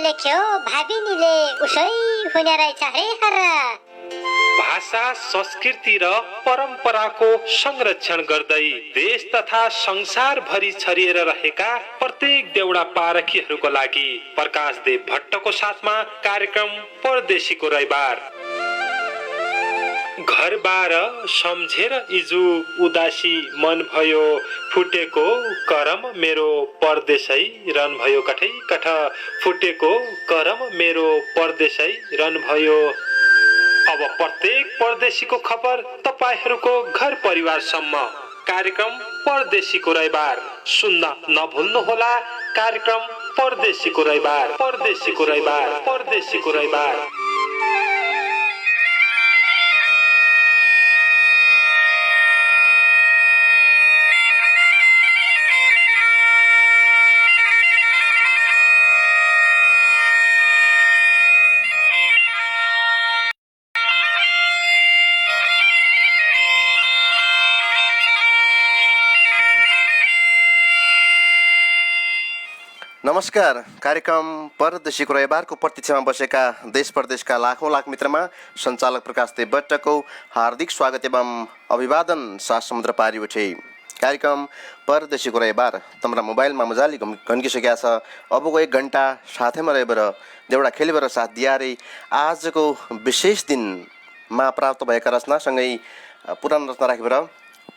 लेख्यो भाबिनीले उसै हुने रहेछ रे हर। भाषा संस्कृति र परम्पराको संरक्षण गर्दै देश तथा संसारभरि छरिएर रहेका प्रत्येक देउडा पारखीहरूको लागि प्रकाशदेव भट्टको साथमा कार्यक्रम परदेशीको रविबार। घरबार सम्झेर इजु उदासी मन भयो, फुटेको करम मेरो परदेशै रन भयो कठै कठ, फुटेको करम मेरो परदेशै रन भयो। अब प्रत्येक परदेशीको खबर तपाईहरूको घर परिवारसम्म कार्यक्रम परदेशीको रविबार सुन्न नभुल्नुहोला। कार्यक्रम परदेशीको रविबार, परदेशीको रविबार, परदेशीको रविबार। नमस्कार। कार्यक्रम परदेशीको रविबारको प्रतीक्षामा बसेका देश प्रदेशका लाखौँ लाख मित्रमा सञ्चालक प्रकाशदेव भट्टको हार्दिक स्वागत एवं अभिवादन। सात समुद्र पारी उठे कार्यक्रम परदेशीको रविबार तम्रा मोबाइलमा मजाले घन्किसकेका छ। अबको 1 घन्टा साथैमा रहेर देउडा खेलेर साथ दियारे आजको विशेष दिनमा प्राप्त भएका रचनासँगै पुरानो रचना राखेर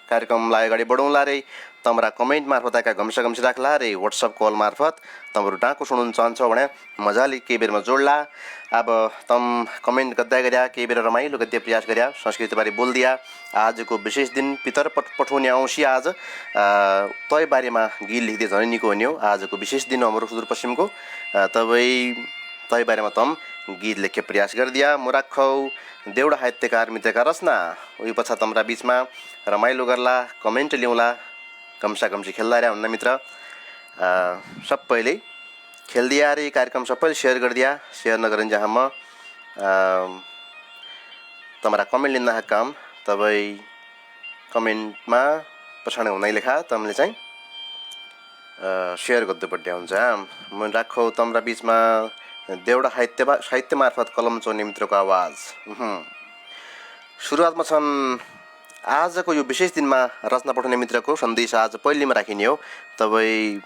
कार्यक्रमलाई अगाडि बढाउँला रे। तम्रा कमेन्ट मार्फत आएका घम्सा घम्सी राख्ला रे। व्हाट्सएप कल मार्फत तमहरू डाँको सुन्नु चाहन्छौ भने मजाले केही बेरमा जोड्ला। अब तम कमेन्ट गर्दा गर्या केही बेर रमाइलो गद्य प्रयास गर्या संस्कृतिबारे बोलिदिया। आजको विशेष दिन पितर पठाउने औँसी आज तय बारेमा गीत लेख्दै झनै निको हुने हो। आजको विशेष दिन हाम्रो सुदूरपश्चिमको तय बारेमा तम गीत लेख्ने प्रयास गरिदिया। मुराखौ देउडा साहित्यकार मित्रका रचना उही पछा तम्रा बिचमा रमाइलो गर्ला, कमेन्ट ल्याउँला, गम्सा गम्सी खेल्दा रह्या हुन्न मित्र। सबैले खेलिदिया रे कार्यक्रम सबैले सेयर गरिदिया। सेयर नगरिन्छ हम तमरा कमेन्ट लिन काम तबै कमेन्टमा पछाडि हुँदै लेखा तमले चाहिँ सेयर गर्नुपर्ने हुन्छ। म राखौ तम्रा बिचमा देउडा साहित्य मार्फत कलम चोर्ने मित्रको आवाज। सुरुवातमा छन् आजको यो विशेष दिनमा रचना पठाउने मित्रको सन्देश आज पहिलेमा राखिने हो। तबै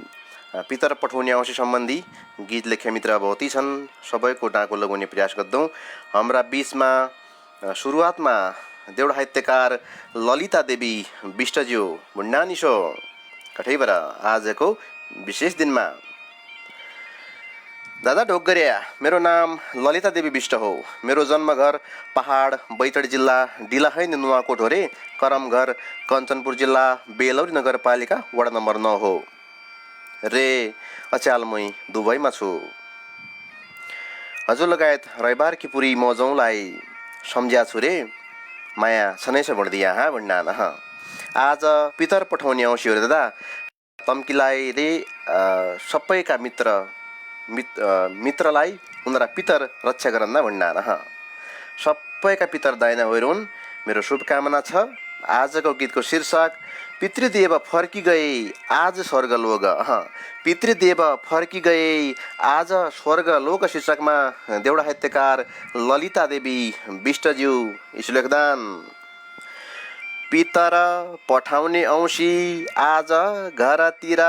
पितर पठाउने औँसी सम्बन्धी गीत लेख्ने मित्र बहुतै छन्। सबैको डाँको लगाउने प्रयास गर्दौँ। हाम्रा बिचमा सुरुवातमा देउडा साहित्यकार ललिता देवी विष्टज्यू भुन्डानिसो कठैबाट आजको विशेष दिनमा। दादा ढोकगरिया, मेरो नाम ललिता देवी विष्ट हो। मेरो जन्मघर पहाड बैतडी जिल्ला डिलाहै नुवाकोट हो रे। करम घर कञ्चनपुर जिल्ला बेलौरी नगरपालिका वडा नम्बर 9 हो रे। अचाल मै दुबईमा छु। हजुर लगायत रविबार की पुरी मौजौँलाई सम्झ्या छु रे। माया छनैछ बढ्दिया हाँ भण्डान। आज पितर पठाउने औँसी हो रे दादा। तम्कीलाई रे सबैका मित्रलाई उनीहरा पितर रक्षा गरन्न भण्डान। सबैका पितर दाइना होइरुन् मेरो शुभकामना छ। आजको गीतको शीर्षक पितृदेव फर्की गए आज स्वर्गलोक। पितृदेव फर्की गए आज स्वर्गलोक शीर्षकमा देउडा साहित्यकार ललिता देवी विष्टज्यू ईश्वरदान। पितर पठाउने औँसी आज घरतिर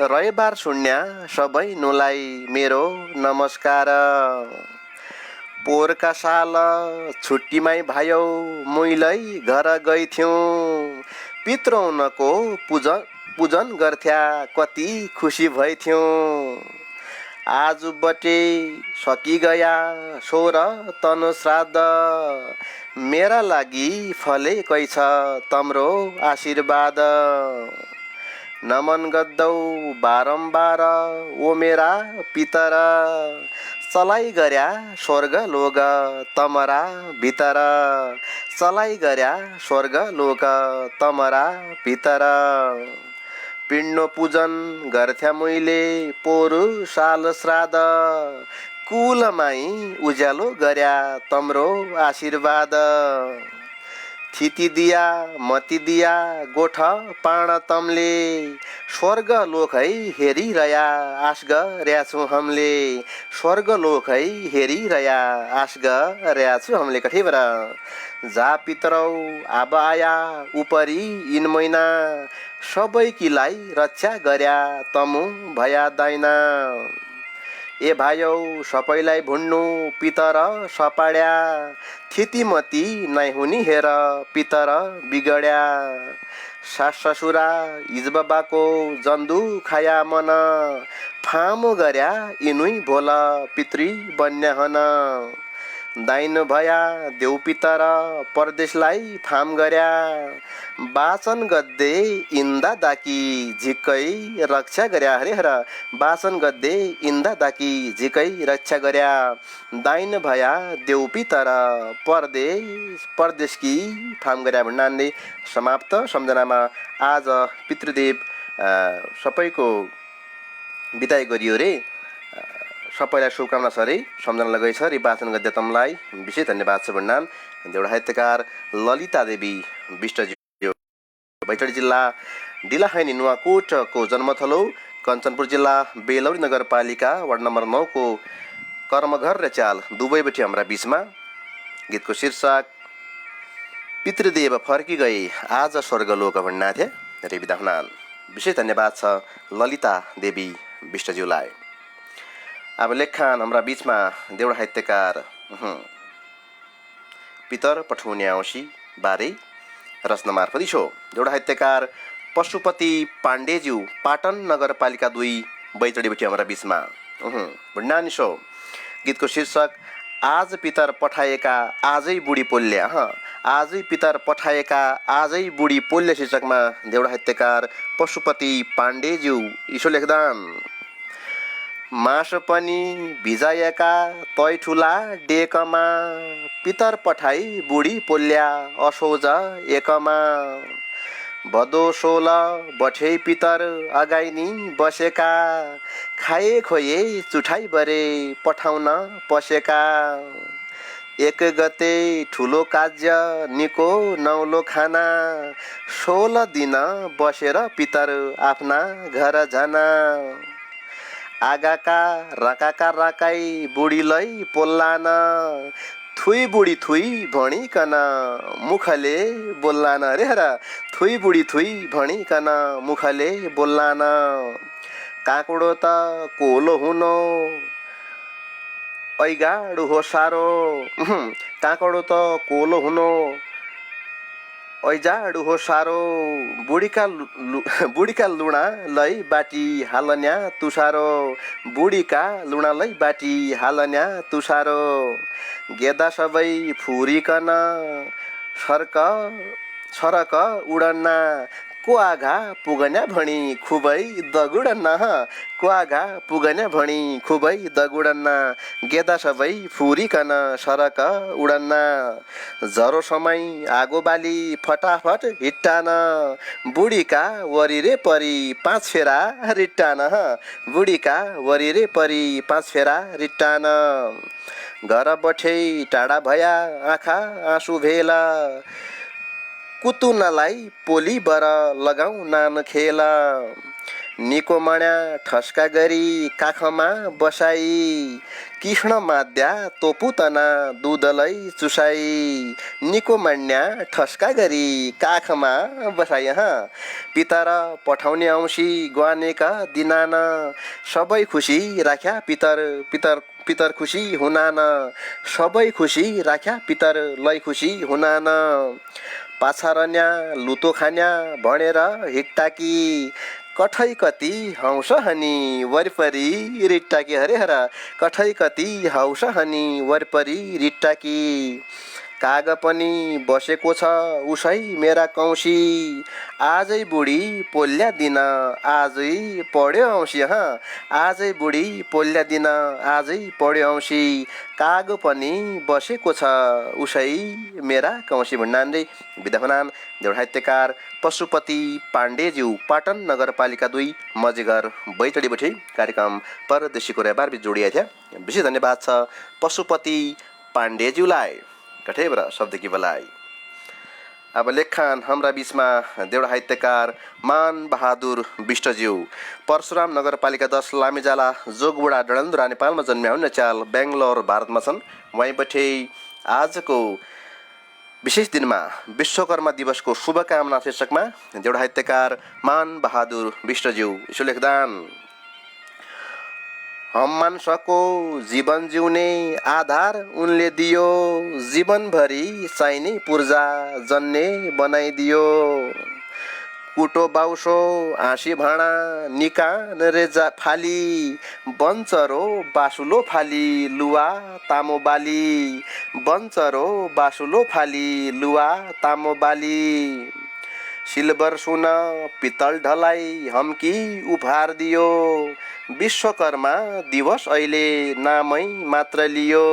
रविबार सुन्या सबै नुलाई मेरो नमस्कार। पोहोरका साल छुट्टीमै भयो मुइलै घर गइथ्यौँ। पितृनको पूजन गर्थ्या कति खुसी भइथ्यौँ। आज बटे सकिगया 16 तनु श्राद्ध। मेरा लागि फलेकै छ तम्रो आशीर्वाद। नमन गद्दौ बारम्बार ओ मेरा पितर। चलाइ गर्या स्वर्ग लोक तमरा भितर। चलाइ गर्या स्वर्ग लोक तमरा भितर। पिण्ड पूजन गर्थ्या मैले पोरु साल श्राद्ध। कुलमाई उज्यालो गर्या तम्रो आशीर्वाद। थिति दिया मति दिया गोठ पाण तमले स्वर्ग लोक है हेरिरया आश गर्या छौँ हमले स्वर्ग लोक है हेरिरया आश गर्या छौँ हमले कठैबर जा पितरौ आब आया उपरि यिन महिना सबैकीलाई रक्षा गर्या तमु भया दाइना ए भाइौ सबैलाई भुन्नु पितर सपाड्या थितिमती नै हुनी हेर पितर बिगड्या सास ससुरा इजबाबाको जन्दु खाया मन फामो गर्या इनुई भोल पितृ बन्या हन दाइन भया देउ पितर परदेशलाई फाम गर्या बाचन गद्दे इन्दा दाकी झिकै रक्षा गर्या हरे हर बाचन गद्दे इन्दा दाकी झिकै रक्षा गर्या दाइन भया देउ पितर परदेशकी फाम गर्या भन्नाले समाप्त सम्झनामा आज पितृदेव सबैको बिदाई गरियो रे सबैलाई शुभकामना छ रे सम्झना लगै छ रे वाचन गद्य तमलाई विशेष धन्यवाद छ भन्नान एउटा साहित्यकार ललिता देवी विष्टज्यू बैतडी जिल्ला डिलाखैनी नुवाकोटको जन्मथलो कञ्चनपुर जिल्ला बेलौरी नगरपालिका वार्ड नम्बर 9 को कर्मघर र चाल दुवैबटी हाम्रा बीचमा गीतको शीर्षक पितृदेव फर्की गए आज स्वर्गलोक भन्ना थिए रे बिदा हुनान विशेष धन्यवाद छ ललिता देवी विष्टज्यूलाई। अब लेखान हाम्रा बीचमा देउडा साहित्यकार पितर पठौने औँसी बारे रचना मार्फत छो देउडा साहित्यकार पशुपति पाण्डेज्यू पाटन नगरपालिका 2 बैतडीबटी हाम्रा बीचमा भन्नानी छो गीतको शीर्षक आज पितर पठाएका आजै बुढी पोल्ल्या आजै पितर पठाएका आजै बुढी पोल्ल्या शीर्षकमा देउडा साहित्यकार पशुपति पाण्डेज्यू इसो लेख्दान मास पनि भिजाएका तै ठुला डेकमा पितर पठाई बुढी पोल्ल्या असोज एकमा भदौ 16 बठे पितर अगाइनी बसेका खाए खोए चुठाई बरे पठाउन पसेका 1 गते ठुलो काज्य निको नौलो खाना 16 दिन बसेर पितर आफ्ना घर जाना आगाका राकाका राकाई बुढीलाई पोल्लान थुई बुढी थुई भणिकन मुखले बोल्लान रे हर थुई बुढी थुई भणिकन मुखले बोल्लान काकुडो त कोलो हुनो ऐगाडु हो सारो काकुडो त कोलो हुनो ऐजाडु हो सारो बुढीका लुणा लै बाटी हालन्या तुसारो बुढीका लुणा लै बाटी हालन्या तुसारो गेदा सबै फुरिकन सरक उडन्ना को आघा पुगन्या भणी खुबै दगुडन्ना को आघा पुगन्या भणी खुबै दगुडन्ना गेदा सबै फुरिकन सरक उडन्ना जरो समय आगो बाली फटाफट हिट्टान बुढीका वरिरे परी 5 फेरा रिट्टान बुढीका वरिरे परी 5 फेरा रिट्टान घर बठे टाढा भया आँखा आँसु भेला कुतुनालाई पोली बर लगाऊ नान खेल निको मण्या ठस्का गरी काखमा बसाई कृष्ण माद्या तोपुतना दुधलै चुसाई निको मण्या ठस्का गरी काखमा बसाई पितर पठाउने औँसी ग्वानेका दिनान सबै खुसी राख्या पितर खुसी हुनान सबै खुसी राख्या पितर लै खुसी हुनान पाछारन्या लुतो खान्या भनेर हिट्टाकी कठै कति हौस हनी वरिपरि रिट्टाकी हरे हर कठै कति हौस हनी वरिपरि रिट्टाकी काग पनि बसेको छ उसै मेरा कौसी आजै बुढी पोल्ल्या दिन आजै पढ्यो औँसी आजै बुढी पोल्ल्या दिन आजै पढ्यो औँसी काग पनि बसेको छ उसै मेरा कौसी भन्नान रे बिदा हुनान देउडा साहित्यकार पशुपति पाण्डेज्यू पाटन नगरपालिका 2 मजेगर बैतडीबठे कार्यक्रम परदेशीको रेबार बिच जोडिया थियो विशेष धन्यवाद छ पशुपति पाण्डेज्यूलाई कठेबर शब्द की बलाई। अब लेखन हाम्रा बीचमा देउडा साहित्यकार मान बहादुर विष्टज्यू परशुराम नगरपालिका 10 लामेजाला जोगबुढा डडेलधुरा नेपालमा जन्म्या हुन् चाल बेङ्गलोर भारतमा छन्। वहीँपछि आजको विशेष दिनमा विश्वकर्मा दिवसको शुभकामना शीर्षकमा देउडा साहित्यकार मान बहादुर विष्टज्यू यसो लेख्दान। हम मान्छको जीवन जिउने आधार उनले दियो, जीवनभरि चाहिने पूर्जा जन्ने बनाइदियो। कुटो बाउसो हाँसी भाँडा निकान रेजा फाली, बन्चरो बासुलो फाली लुवा तामो बाली, बन्चरो बासुलो फाली लुवा तामो बाली। सिल्भर सुन पित्तल ढलाई हमकी उपहार दियो, विश्वकर्मा दिवस अहिले नामै मात्र लियो।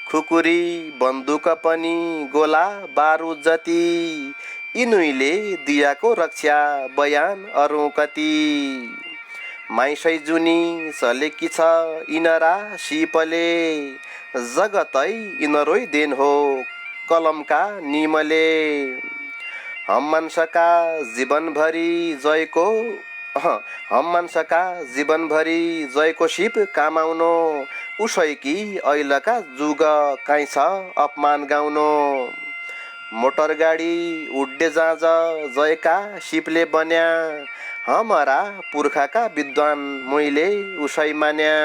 खुकुरी बन्दुक पनि गोला बारुद जति, यिनुले दियाको रक्षा बयान अरू कति। माइसै जुनी चलेकी छ यिनरा सिपले, जगतै यिनरै देन हो कलमका निमले। हम मान्छका जीवनभरि जयको सिप कामाउनो, उसैकी ऐलका जुग काहीँ छ अपमान गाउनो। मोटर गाडी उड्डे जहाज जयका सिपले बन्या, हमारा पुर्खाका विद्वान मैले उसै मान्या।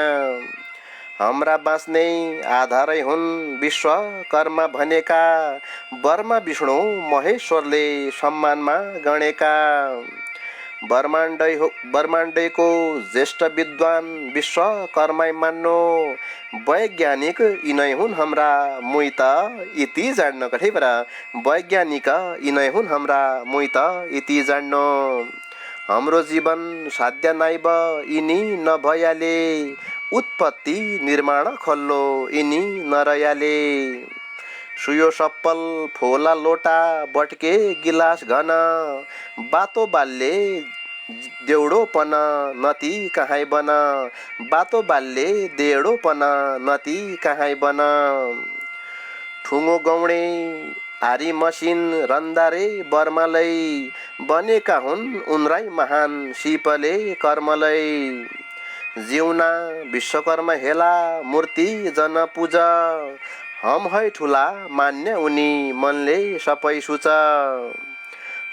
हाम्रा बाँच्ने आधारै हुन् विश्वकर्मा भनेका, बर्मा विष्णु महेश्वरले सम्मानमा गणेका। ब्रह्माण्डैको ज्येष्ठ विद्वान विश्वकर्मै मान्नु, वैज्ञानिक यिनै हुन् हाम्रा मुई त यति जान्नु। कठैबाट वैज्ञानिक यिनै हुन् हाम्रा मुई त यति जान्नु। हाम्रो जीवन साध्य नाइब यिनी नभयाले, उत्पत्ति निर्माण खल्लो यिनी नरयाले। सुयो सप्पल फोला लोटा बटके गिलास घन, बातो बाल्ले देउडोपन नती कहाँ बन, बातो बाल्ले देउडोपन नती कहाँ बन। ठुङ्गो गौडे आरी मसिन रन्दारे बर्मालै, बनेका हुन् उनराई महान सिपले कर्मलै। जिउना विश्वकर्मा हेला मूर्ति जन पूजा, हम है ठुला मान्य उनी मनले सबै सुच।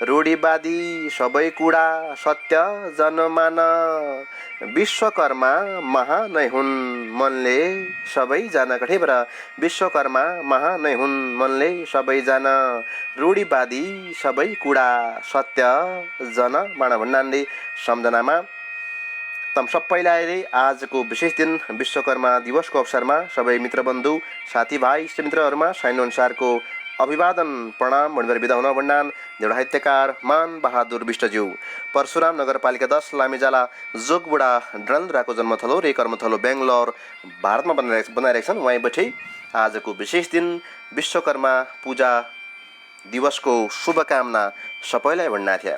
रूढिवादी सबै कुरा सत्य जनमान, विश्वकर्मा महानै हुन् मनले सबै जान। कठैबाट विश्वकर्मा महानै हुन् मनले सबै जान। रूढिवादी सबै कुरा सत्य जनमान भन्नाले सम्झनामा तम सबैलाई आजको विशेष दिन विश्वकर्मा दिवसको अवसरमा सबै मित्रबन्धु साथीभाइ इष्टमित्रहरूमा साइनअनुसारको अभिवादन प्रणाम भनेर बिदा हुन भन्नान देउडा साहित्यकार मान बहादुर विष्टज्यू परशुराम नगरपालिका 10 लामेजाला जोगबुढा डडेलधुराको जन्मथलो र कर्मथलो बेङ्गलोर भारतमा बनाइरहेका छन्। वहीँ बैठै आजको विशेष दिन विश्वकर्मा पूजा दिवसको शुभकामना सबैलाई भन्ना थिए।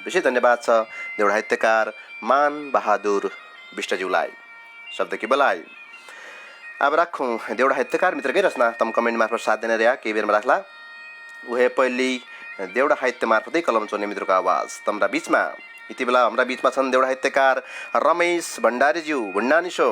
विशेष धन्यवाद छ देउडा साहित्यकार मान बहादुर विष्टज्यूलाई। शब्द के बलाई अब राखौँ देउडा साहित्यकार मित्रकै रचना तम कमेन्ट मार्फत साथ देने रहा केही बेरमा राख्ला। उहे पहिली देउडा साहित्य मार्फतै कलम चोर्ने मित्रको आवाज तम्रा बीचमा यति बेला हाम्रा बीचमा छन् देउडा साहित्यकार रमेश भण्डारीज्यू। भण्डानिसो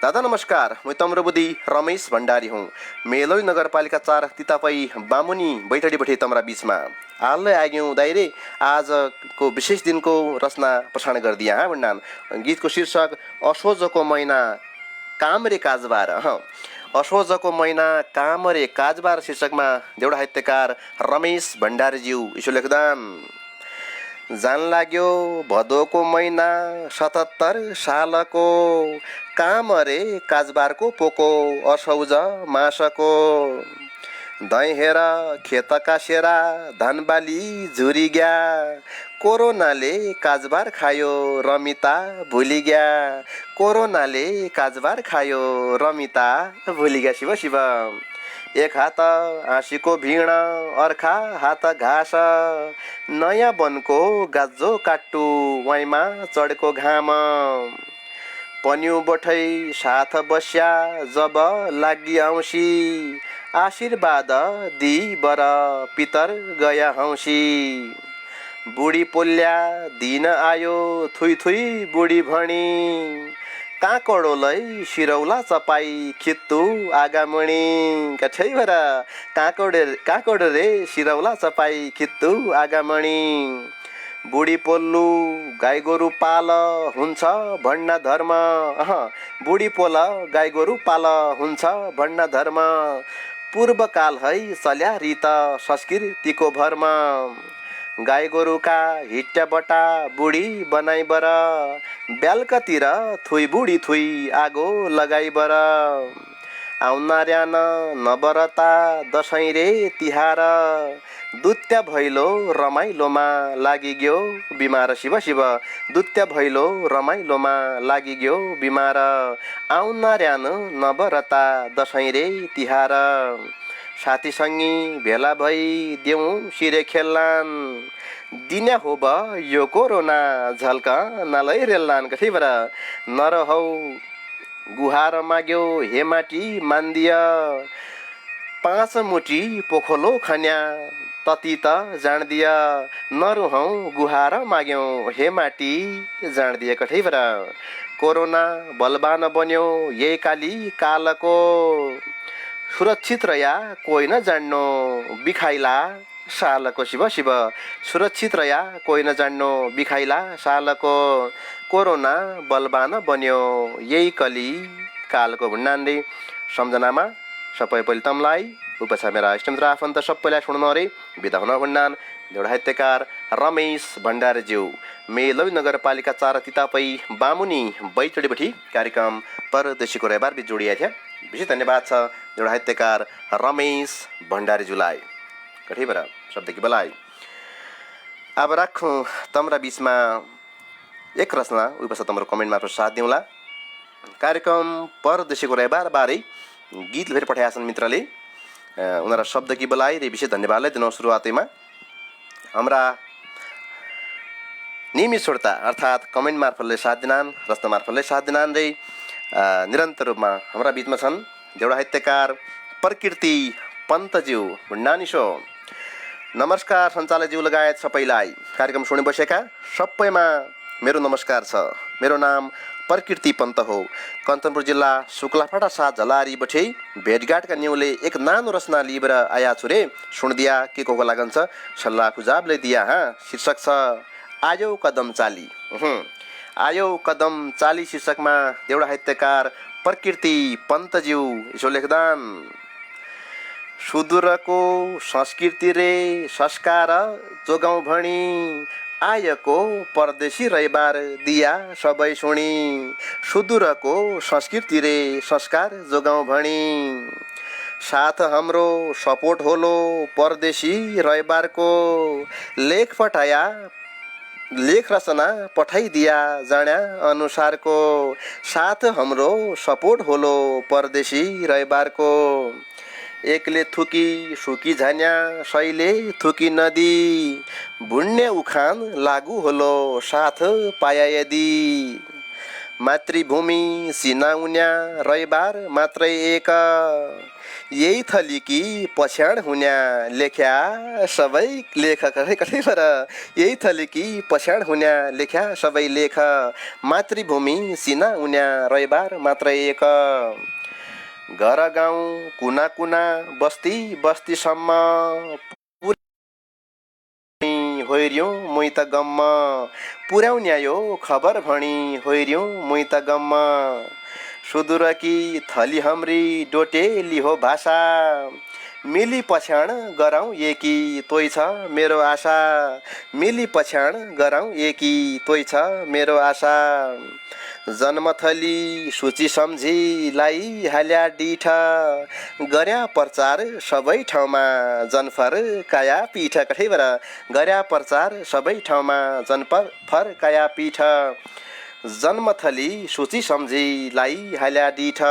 दादा नमस्कार, म तम्रो बुद्धि रमेश भण्डारी हुँ। मेलोई नगरपालिका 4 तितापई बामुनी बैठडी बैठे तम्रा बीचमा हालै आग्यौँ दाइरे आजको विशेष दिनको रचना प्रसारण गरिदिया भन्नान। गीतको शीर्षक असोजको महिना काम रे काजबार। असोजको महिना काम रे काजबार शीर्षकमा देउडा साहित्यकार रमेश भण्डारीज्यू यसो लेख्दान। जान लाग्यो भदौको महिना 77 सालको, काम रे काजबारको पोको असौज मासको। दही हेर खेतका सेरा धानबाली झुरिग्या, कोरोनाले काजबार खायो रमिता भुलिग्या। कोरोनाले काजबार खायो रमिता भुलिग्या। शिव शिव एक हात हाँसीको भिड अर्का हात घाँस, नयाँ वनको गाजो काट्टु वाइमा चढेको घाम। पन्यु बठै साथ बस्या जब लागि औँसी आशीर्वाद दी बर पितर गया हौसी बुढी पोल्या दिन आयो थुई थुई बुढी भणी काकडोलै सिरौला चपाई खित्तु आगामणी कठै भएर काकड रे सिरौला चपाई खित्तु आगामणी बुढी पोल्लु गाई गोरु पाल हुन्छ भन्न धर्म बुढी पोल गाई गोरु पाल हुन्छ भन्न धर्म पूर्वकाल है चल्या रीत संस्कृतिको भर्म गाई गोरुका हिट्टा बटा बुढी बनाइ बर बेलुकातिर थुई बुढी थुई आगो लगाइ बर आउनार्यान नबरता दसैँ रे तिहार दुत्या भैलो रमाइलोमा लागिग्यो बिमार शिव शिव दुत्या भैलो रमाइलोमा लागिग्यो बिमार आउनार्यान नबरता दसैँ रे तिहार साथीसँगी भेला भई देऊ सिरे खेल्लान दिन्या हो ब यो कोरोना झल्क नालै रेल्लान कठैबाट नरहौ गुहार माग्यो हे माटी मान्दिय 5 मुठी पोखलो खन्या तती त जान्दिय नरुहौ गुहार माग्यो हे माटी जान्दिय कठैबाट कोरोना बलवान बन्यो यही काली कालको सुरक्षित रया कोही न जान्नो बिखाइला सालको शिव शिव सुरक्षित रया कोही न जान्नो बिखाइला सालको कोरोना बलवान बन्यो यही कली कालको भन्नाले सम्झनामा सबै पहिले तमलाई उपसा मेरा इष्टमित्र आफन्त सबैलाई सुन्नु अरे बिदा हुन भन्नान एउटा साहित्यकार रमेश भण्डारीज्यू मेलवी नगरपालिका 4 तितापै बामुनी बैचडीबठी कार्यक्रम परदेशीको रेबार बिच जोडिया थियो विशेष धन्यवाद छ एउटा साहित्यकार रमेश भण्डारीज्यूलाई कठैबाट शब्दकी बलाई अब राखौँ तम्रा बिचमा एक रचना उपसा तम्रो कमेन्ट मार्फत साथ दिउँला कार्यक्रम परदेशीको रेबार बारे गीत फेरि पठाएछन् मित्रले उनीहरा शब्दकी बलाई रे विशेष धन्यवादलाई दिनु सुरुवातैमा हाम्रा नियमित श्रोता अर्थात् कमेन्ट मार्फतले साथ दिनान् रचना मार्फतले साथ दिनान् रे निरन्तर रूपमा हाम्रा बिचमा छन् एउटा साहित्यकार प्रकृति पन्तज्यू नानिसो नमस्कार सञ्चालकज्यू लगायत सबैलाई कार्यक्रम सुनि बसेका सबैमा मेरो नमस्कार छ मेरो नाम प्रकृति पन्त हो कञ्चनपुर जिल्ला शुक्लाफाटा 7 झलारी बठे भेटघाटका न्यूले एक नानो रचना लिएर आया छु रे सुन्दिया के को लागन्छ सल्लाह सुझावले दिया शीर्षक छ आयो कदम चाली आयो कदम चाली शीर्षकमा एउटा साहित्यकार प्रकृति पन्तज्यू यसो लेख्दान सुदूरको संस्कृति रे संस्कार जोगाउँ भणी आएको परदेशी रैबार दिया सबै सुनी सुदूरको संस्कृति रे संस्कार जोगाउँ भणी साथ हाम्रो सपोर्ट होलो परदेशी रैबारको लेख पठाया लेख रचना पठाइदिया जान्या अनुसारको साथ हाम्रो सपोर्ट होलो परदेशी रैबारको एकले थुकी सुकी झान्या सैले थुकी नदी बुन्ने उखान लागू होलो साथ पाया यदि मातृभूमि सिनाउन्या रैबार मात्रै एक यही थलीकी पछ्याण हुन्या लेख्या सबै लेखक कठैबाट यही थलीकी पछ्याण हुन्या लेख्या सबै लेख मातृभूमि सिनाउन्या रैबार मात्रै एक घर गाउँ कुना कुना बस्ती बस्तीसम्म होइर्यौँ मुई त गम्म पुर्याउन्यायो खबर भणी होइर्यौँ मुई त गम्म सुदूरकी थली हाम्री डोटेली हो भाषा मिली पछ्याण गराउँ एकी तोइ छ मेरो आशा मिली पछ्याण गराउँ एकी तोइ छ मेरो आशा जन्मथली सूची सम्झी लाई हाल्या डिठ गर्या प्रचार सबै ठाउँमा जनफर काया पीठ कठैबाट गर्या प्रचार सबै ठाउँमा जनफर काया पीठ जन्मथली सूची सम्झी लाई हाल्या डिठ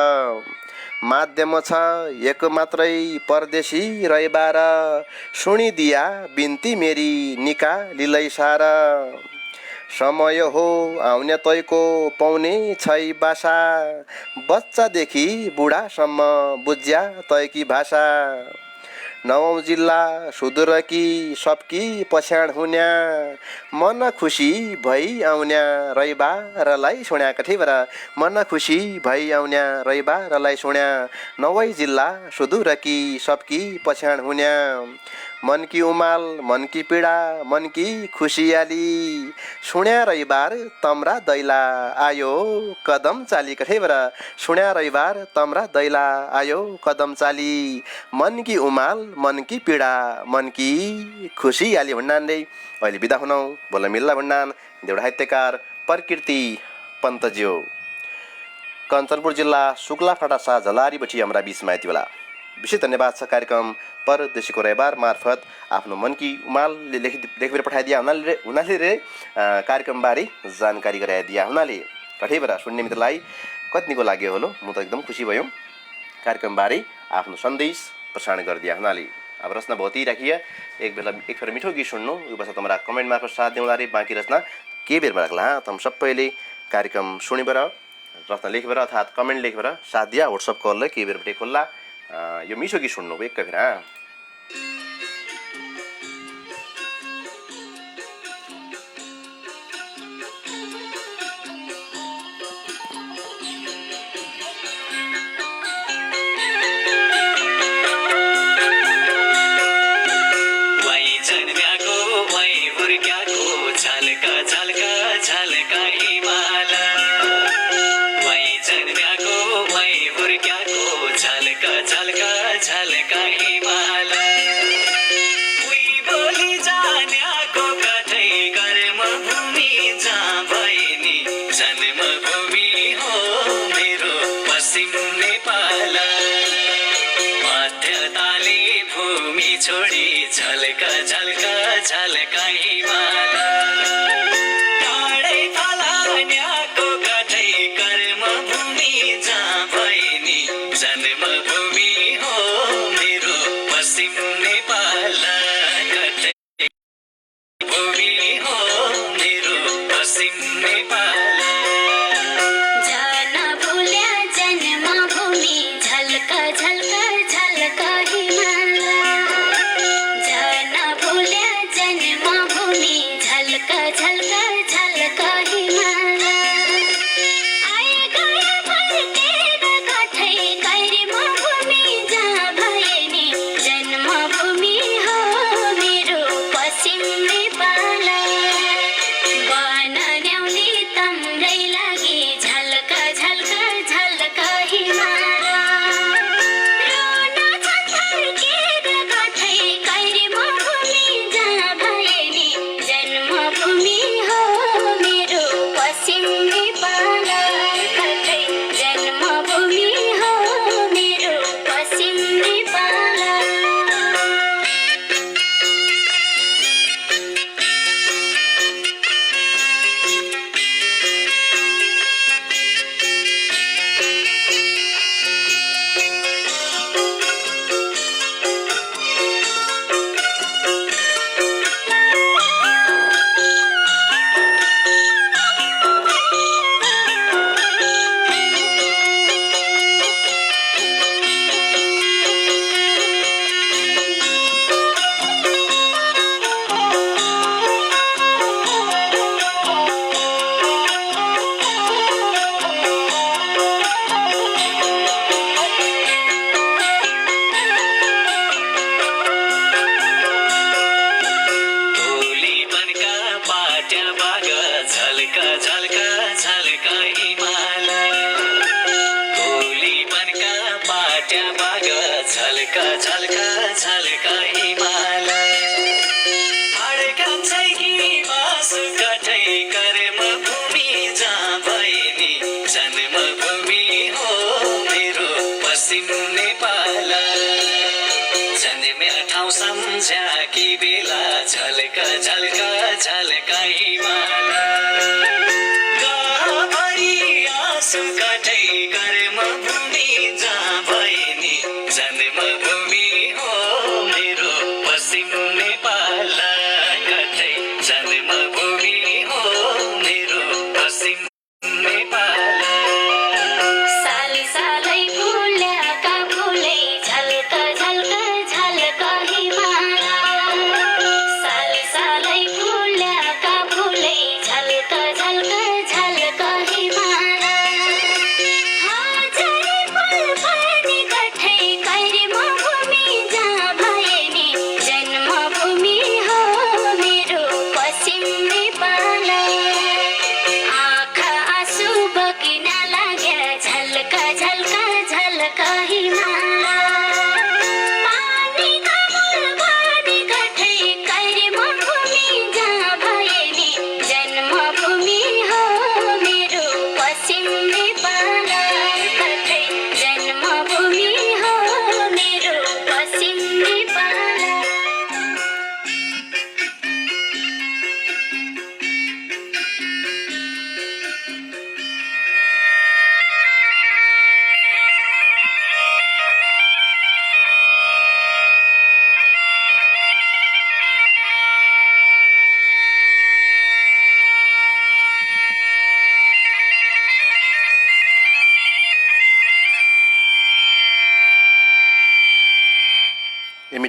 माध्यम छ एक मात्रै परदेशी रैबार सुनिदिया बिन्ती मेरी निका लिलै सार समय हो आउने तैको पाउने छै बासा बच्चादेखि बुढासम्म बुझ्या तैकी भाषा नवौं जिल्ला सुदूरकी सबकी पछ्याण हुन्या मन खुसी भई आउन्या रैबारलाई सुन्या कठिबर मन खुसी भई आउन्या रैबारलाई सुन्या नवै जिल्ला सुदूरकी सबकी पछ्याण हुन्या मनकी उमाल मनकी पीडा मनकी खुसियाली सुन्या रैबार तम्रा दैला आयो कदम चाली कठैबर सुन्या रैबार तम्रा दैला आयो कदम चाली मनकी उमाल मनकी पीडा मनकी खुसियाली भन्नान रे अहिले बिदा हुनौ बोल्न मिल्ला भन्नान देउडा साहित्यकार प्रकृति पन्तज्यू कञ्चनपुर जिल्ला शुक्ला फाटासा झलारी बची हाम्रा बिचमा यति बेला विशेष धन्यवाद छ कार्यक्रम परदेशीको रैबार मार्फत आफ्नो मनकी उमालले लेखेर पठाइदिया हुनाले रे कार्यक्रमबारे जानकारी गराइदिया हुनाले कठैबर सुन्ने मित्रलाई कति निको लाग्यो होलो म त एकदम खुसी भयो कार्यक्रमबारे आफ्नो सन्देश प्रसारण गरिदिया हुनाले अब रचना बहुत ही राखिए एक फेर मिठो गीत सुन्नु यो बस तुम्हारा कमेन्ट मार्फत साथ देउँदा रे बाँकी रचना के बेरमा राख्ला तम सबैले कार्यक्रम सुनेबर रचना लेखेर अर्थात् कमेन्ट लेखेर साथ दिया व्हाट्सएप कलले के बेरबाट खोल्ला यो मिठो गीत सुन्नु एक फेर छोडी झल्का झल्का झल्का हिमाल टाढै फलान्याको कठै कर्म भूमि जहाँ भएनी जन्मभूमि हो मेरो पश्चिम नेपाल कठै भूमि हो मेरो पश्चिम नेपाल जान भुल्या जन्मभूमि झल्का झल्का झल्का हिमाल झल्का झल्का झल्का हिमाल आए गए फर्केर कठै कर्मभूमि जहाँ भएनी जन्मभूमि हो मेरो पश्चिम नेपाल बन ल्याउने तम्रै लागि झल्का झल्का झल्का हिमाल रोन छर्केर कठै कर्मभूमि जहाँ भएनी जन्मभूमि हो मेरो पश्चिम नेपाल कठै जन्मभूमि हो मेरो पश्चिम नेपाल झल्का झल्का झल्का हिमाल अड्कन्छ कि बासु कठै कर्मभूमि जहाँ भएनी जन्मभूमि हो मेरो पश्चिम नेपाल जन्म्या ठाउँ सम्झ्या कि बेला झल्का झल्का झल्का हिमाल गाभरि आँसु कठै कर्मभूमि जहाँ भएनी जन्मभूमि हो मेरो पश्चिम नेपाल कठै जन्मभूमि हो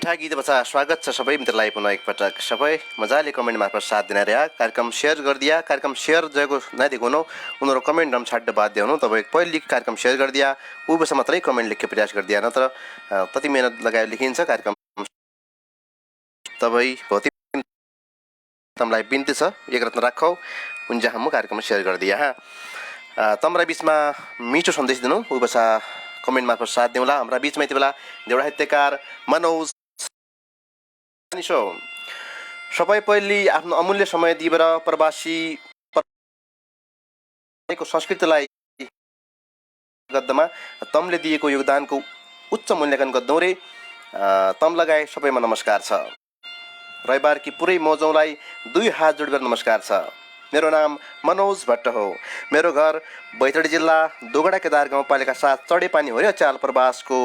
मिठा गीत बचा स्वागत छ सबै मित्रलाई पुनः एकपटक सबै मजाले कमेन्ट मार्फत साथ दिन रह्या कार्यक्रम शेयर गरिदिया कार्यक्रम शेयर जगो नदिएको हुनु उनीहरू कमेन्ट हम छाड्न बाध्य हुनु तपाईँ पहिले कार्यक्रम शेयर गरिदिया ऊ बस मात्रै कमेन्ट लेख्ने प्रयास गरिदिया नत्र तति मेहनत लगाएर लेखिन्छ कार्यक्रम तपाईँ भौतिक तमलाई बिन्ती छ एक रत्न राखौ उन जहाँ म कार्यक्रम शेयर गरिदिया तमरा बीचमा मिठो सन्देश दिनु ऊ बसा कमेन्ट मार्फत साथ दिउँला हाम्रा बीचमा यति बेला देउडा साहित्यकार मनोज सबै पहिले आफ्नो अमूल्य समय दिएर प्रवासी संस्कृतिलाई गद्दमा तमले दिएको योगदानको उच्च मूल्याङ्कन गर्दौ रे तम लगाए सबैमा नमस्कार छ रविवार कि पुरै मौजौलाई 2 हात जोडेर नमस्कार छ मेरो नाम मनोज भट्ट हो मेरो घर बैतडी जिल्ला दोगडा केदार गाउँपालिका 7 चढेपानी हो र चाल प्रवासको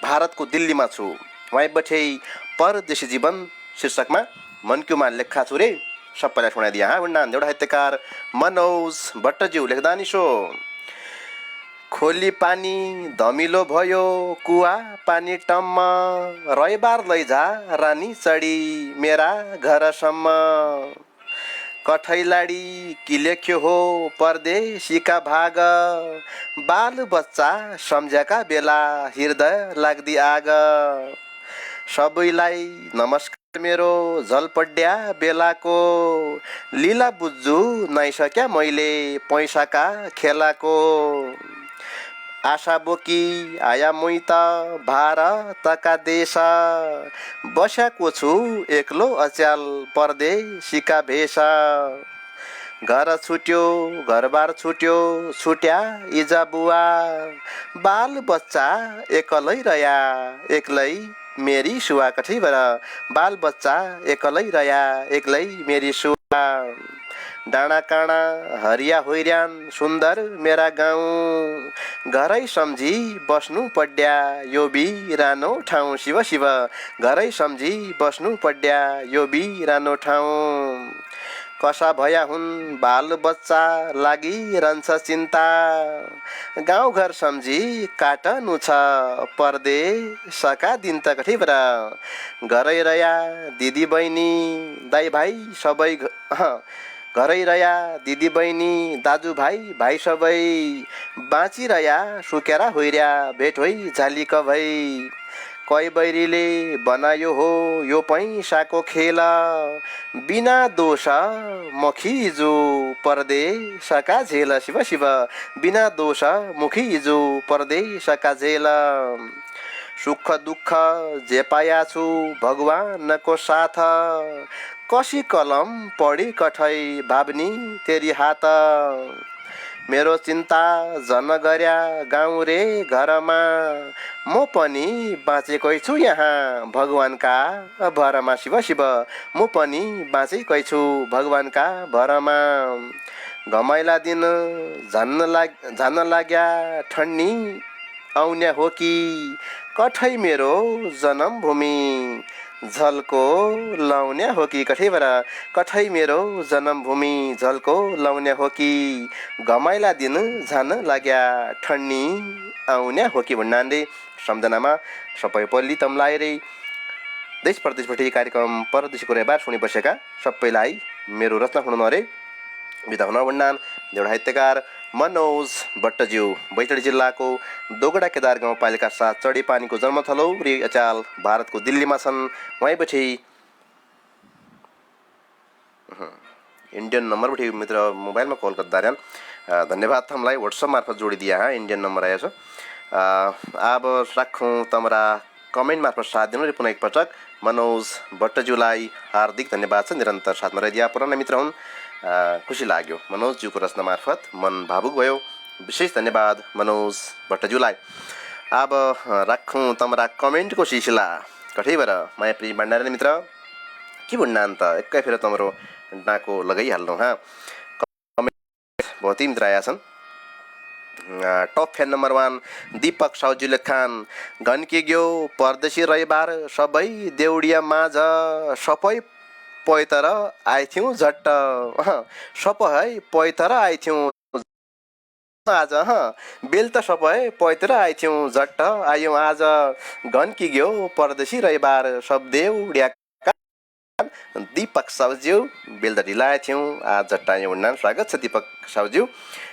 भारतको दिल्लीमा छु वहीँ बैठे परदेशी जीवन शीर्षकमा मनक्युमा लेखा छु रे सबैलाई सुनाइदिया उन्नान एउटा साहित्यकार मनोज भट्टज्यू लेख्दा नि सो खोली पानी धमिलो भयो कुवा पानी टम्म रविवार लैजा रानी चढी मेरा घरसम्म कठैलाडी कि लेख्यो हो परदेशीका भाग बाल बच्चा सम्झ्याका बेला हृदय लाग्दी आग सबैलाई नमस्कार मेरो झलपड्या बेलाको लीला बुझ्छु नैसक्या मैले पैसाका खेलाको आशा बोकी आया मुई त भारतका देश बस्याको छु एक्लो अच्याल परदेशीका भेष घर छुट्यो घरबार छुट्यो छुट्या इजा बुवा बाल बच्चा एक्लै रया एक्लै मेरी सुवा कठैबाट बाल बच्चा एक्लै रया एक्लै मेरी सुवा डाँडा काँडा हरिया होइरान सुन्दर मेरा गाउँ घरै सम्झी बस्नु पड्या यो बिरानो ठाउँ शिव शिव घरै सम्झी बस्नु पड्या यो बिरानो ठाउँ कसा भया हुन् बाल बच्चा लागिरहन्छ चिन्ता गाउँघर सम्झी काटनु छ परदेशका दिन त कठैबाट घरै रया दिदी बहिनी दाइ भाइ सबै घरै रया दिदी बहिनी दाजुभाइ भाइ सबै बाँचिरया सुकेरा होइर्या भेट होइ झालिक भई कै बैरीले बनायो हो यो पैसाको खेल बिना दोष मुखिजु परदेशका झेल शिव शिव बिना दोष मुखिजु परदेशका झेल सुख दुःख जे पाया छु भगवानको साथ कसी कलम पढी कठै भावनी तेरी हात मेरो चिन्ता जन गर्या गाउँ रे घरमा म पनि बाँचेकै छु यहाँ भगवानका भरमा शिव शिव म पनि बाँचेकै छु भगवानका भरमा घमाइला दिन झन्न लाग्या ठन्नी आउने हो कि कठै मेरो जन्मभूमि झल्को लाउने हो कि कठैबाट कठै मेरो जन्मभूमि झल्को लाउने हो कि घमाइला दिन झन लाग्या ठन्नी आउने हो कि भन्नाले सम्झनामा सबै पल्ली तमलाई रे देश प्रदेशबाट कार्यक्रम परदेशीको रेबार सुनि बसेका सबैलाई मेरो रचना हुनु अरे बिदा हुन भन्नान एउटा साहित्यकार मनोज भट्टज्यू बैतडी जिल्लाको दोगडा केदार गाउँपालिका 7 चढेपानीको जन्मथलो रे अचाल भारतको दिल्लीमा छन् वहीँबाट इंडियन नंबर भी मित्र मोबाइल में कॉल कर दारेन धन्यवाद हमलाई व्हाट्सएप मार्फत जोड़िदिया हाँ इंडियन नंबर आएछ अब राखौँ तमरा कमेन्ट मार्फत साथ दिनु पुनः एकपटक मनोज भट्टज्यूलाई हार्दिक धन्यवाद छ निरन्तर साथमा रहिदिया पुराना मित्र हुन् खुसी लाग्यो मनोजज्यूको रचना मार्फत मन भावुक भयो विशेष धन्यवाद मनोज भट्टज्यूलाई अब राखौँ तमरा कमेन्टको सिलसिला कठैबाट माया प्रिय भण्डारी मित्र के भन्नु अन्त एकै फेर तमरो डाको लगाइहाल्नु हाँ कमेन्ट बहुत ही मित्र आया छन् टप फ्यान नंबर 1 दीपक साउजी खान घनकी ग्यो परदेशी रविवार सबै देउडिया माझ सबै पैतर आइथ्यौं झट्ट सबै पैतर आइथ्यौं आज बेल त सबै पैतिर आइथ्यौँ झट्ट आयौँ आज घन्की ग्यो परदेशी रविबार सब देउड्या दीपक साउज्यू बेल त ढिलाए थियौँ आज झट्ट आयौँ भन्नान स्वागत छ दीपक साउज्यू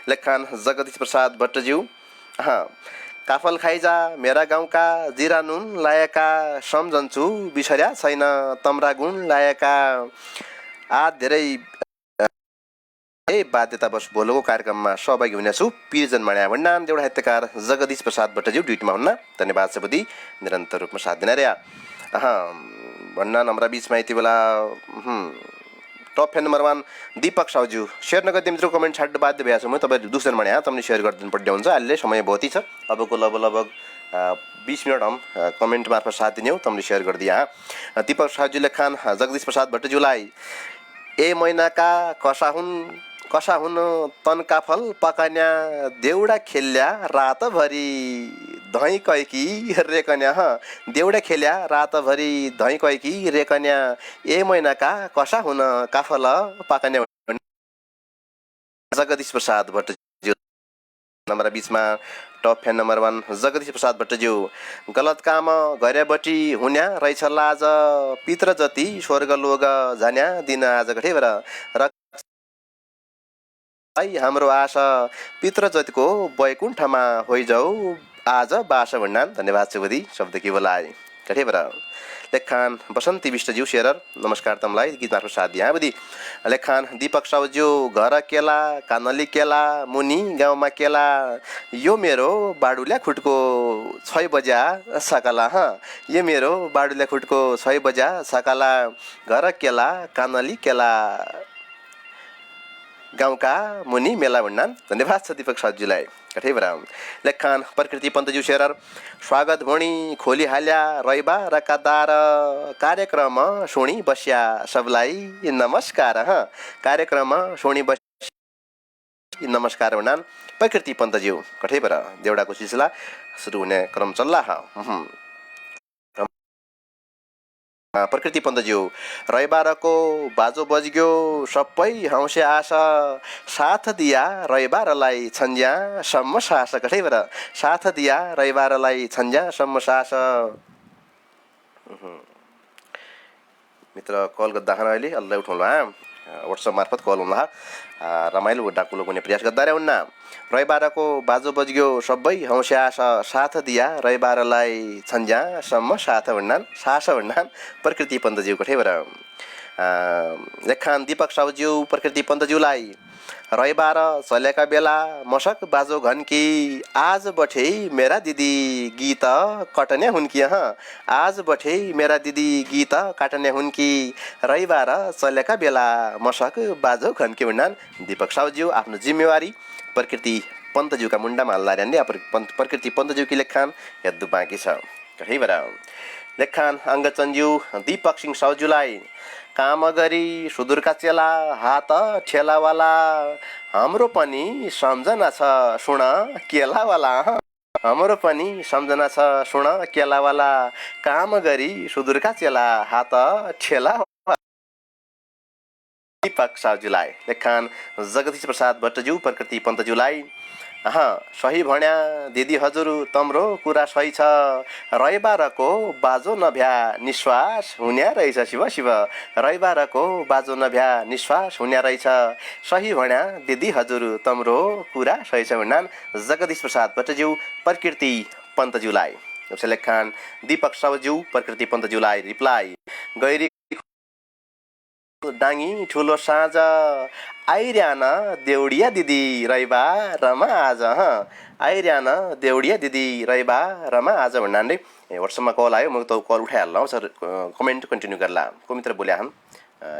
लेखान जगदीश प्रसाद भट्टज्यू काफल खाइजा मेरा गाउँका जिरा नुन लाएका सम्झन्छु बिसर्या छैन तम्रा गुण लाएका धेरै बाध्यतावश भोलोको कार्यक्रममा सहभागी हुनेछु पिरजन माण्या भन्नान देउडा साहित्यकार जगदीश प्रसाद भट्टज्यू ड्युटीमा हुन्न धन्यवाद सबदी निरन्तर रूपमा साथ दिन रह्या भन्नान हाम्रा बिचमा यति बेला टप फ्यान नम्बर 1 दीपक साउज्यू सेयर नगर्दै मित्र कमेन्ट छाड्नु बाध्य भएछ म तपाईहरु दुसर माण्या तपाईले सेयर गरिदिनु पर्ने हुन्छ अहिले समय बहुत छ अबको लगभग 20 मिनट हम कमेन्ट मार्फत साथ दिने हो तपाईले सेयर गरिदिया दीपक साउज्यूले खान जगदीश प्रसाद भट्टज्यूलाई ए महिनाका कसा हुन तनका फल पकान्या देउडा खेल्या रातभरि धैँ कैकी रेकन्या देउडा खेल्या रातभरि धैँ कैकी रेकन्या ए महिनाका कसा हुन काफल पकान्या जगदीश प्रसाद भट्टज्यू नम्बर बीचमा top fan number 1 Jagdish Prasad भट्टज्यू गलत काम गरेबटी हुन्या रहेछ लाज पित्र जति स्वर्ग लोग जान्या दिन आज घटेर र हाम्रो आशा पित्र जतिको वैकुण्ठमा होइजाऊ आज बास भन्नान धन्यवाद सुबुदी शब्द के बोलाए कठेबर लेखान बसन्ती विष्टज्यू शेरर नमस्कार तमलाई गीत मार्फत साथ दिया बुदी लेखान दीपक साउज्यू घर केला कानली केला मुनि गाउँमा केला यो मेरो बाडुल्या खुटको 6 बजा सकाला यो मेरो बाडुल्या खुटको 6 बजा सकाला घर केला कानली केला गाउँका मुनि मेला भन्नान धन्यवाद छ दीपक साउज्यूलाई कठेबराम लेखान प्रकृति पन्तज्यू शेरर स्वागत भोणी खोली हाल्या रैबा रकादार कार्यक्रम सुनि बस्या सबलाई नमस्कार कार्यक्रम सुनि बस्या नमस्कार भन्नान प्रकृति पन्तज्यू कठेबर देउडाको सिलसिला सुरु हुने क्रम चल्ला प्रकृति पन्तज्यू रविबारको बाजो बज्यो सबै हौसे आशा साथ दिया रविबारलाई छन्ज्या सम्म सास कठैबर साथ दिया रविबारलाई छन्ज्या सम्म सास मित्र कल गर्दा अहिले अल्लाह उठाउला व्हाट्सएप मार्फत कल हुँला रमाइलो डाकुलो कुनै प्रयास गर्दा हुन्न रविबारको बाजो बज्यो सबै हौसे आशा साथ दिया रविबारलाई छन्ज्या सम्म साथ भन्नान सास भन्नान प्रकृति पन्तज्यू कठेबर लेखान दीपक साउज्यू प्रकृति पन्तज्यूलाई रविबार चलेका बेला मसक बाजो घन्की आज बठे मेरा दिदी गीत कटने हुन्की आज बठे मेरा दिदी गीत काटने हुन्की रविबार चलेका बेला मसक बाजो घन्की भन्नान दीपक साउज्यू आफ्नो जिम्मेवारी प्रकृति पन्तज्यूका मुन्डामा हल्लार्यान्ने प्रकृति पन्तज्यूकी लेखान हेद्दु बाँकी छ कठैबर लेखान अङ्गचन्ज्यू दीपक सिंह साउज्यूलाई काम गरी सुदूरका चेला हात ठेलावाला हाम्रो पनि सम्झना छ सुन केलावाला हाम्रो पनि सम्झना छ सुन केलावाला काम गरी सुदूरका चेला हात ठेला दीपक साउज्यूलाई लेखान जगदीश प्रसाद भट्टज्यू प्रकृति पन्तज्यूलाई सही भन्या दिदी हजुर तम्रो कुरा सही छ रविबारको बाजो नभ्या निश्वास हुन्या रहेछ शिव शिव रविबारको बाजो नभ्या निश्वास हुन्या रहेछ सही भन्या दिदी हजुर तम्रो कुरा सही छ भन्नान जगदीश प्रसाद भट्टज्यू प्रकृति पन्तज्यूलाई लेखान दीपक साउज्यू प्रकृति पन्तज्यूलाई रिप्लाई गैरी डाङ्गी ठुलो साँझ आइर्यान देउडिया दिदी रविबारमा आज आइर्यान देउडिया दिदी रविबारमा आज भन्नान रे व्हाट्सएपमा कल आयो म त कल उठाइहाल्नु सर कमेन्ट कन्टिन्यू गर्ला को मित्र बोल्या हम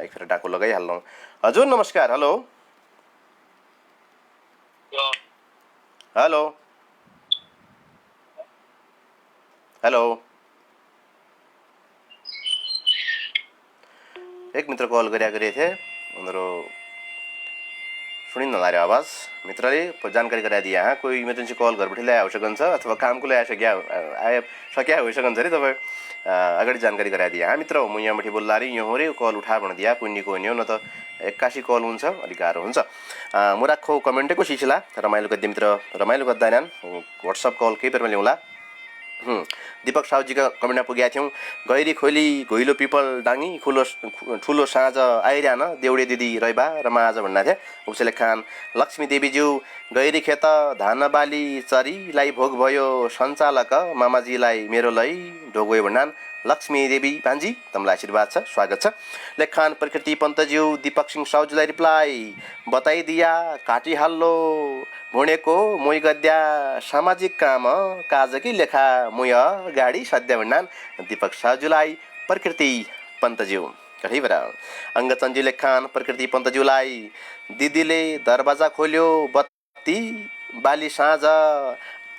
एक फेर डाको लगाइहाल्नु हजुर नमस्कार हेलो हेलो हेलो एक मित्र कल गरेको थिए उनीहरू सुनि नलार्यो आवाज मित्रले जानकारी गराइदिए हाँ कोही इमर्जेन्सी कल घरबाट ल्याए आवश्यक અથવા कामको आए सक्या होइसकन्छ अरे तपाईँ अगाडि जानकारी गराइदिए हाँ मित्र म यहाँबाट बोल्ला रे यो हो रे कल उठा भनिदिया पुण्यको हुने हो न त 81 कल हुन्छ अलिक गाह्रो हुन्छ म राखो कमेन्टको सिलसिला रमाइलो गद्य मित्र रमाइलो गद्दैनन् व्हाट्सएप कल केही बेरमा ल्याउँला दीपक साउजीका कमेन्टमा पुगेका थियौँ गैरी खोली घोइलो पिपल डाङ्गी ठुलो साँझ आइरहन देउडे दिदी रैबा र माझ भन्ना थिए उसले खान लक्ष्मी देवीज्यू गैरी खेत धान बाली चरीलाई भोग भयो सञ्चालक मामाजीलाई मेरो लै ढोगोयो भन्नान् लक्ष्मी देवी भान्जी तमलाई आशीर्वाद छ स्वागत छ लेखान प्रकृति पन्तज्यू दीपक सिंह साउजीलाई रिप्लाई बताइदिया काटिहाल्लो भुँडेको मुई गद्या सामाजिक काम काजकी लेखा मुय गाडी सद्य भन्नान् दीपक साउजीलाई प्रकृति पन्तज्यू कठैबाट अङ्गचन्जी लेखान प्रकृति पन्तज्यूलाई दिदीले दरवाजा खोल्यो बत्ती बाली साँझ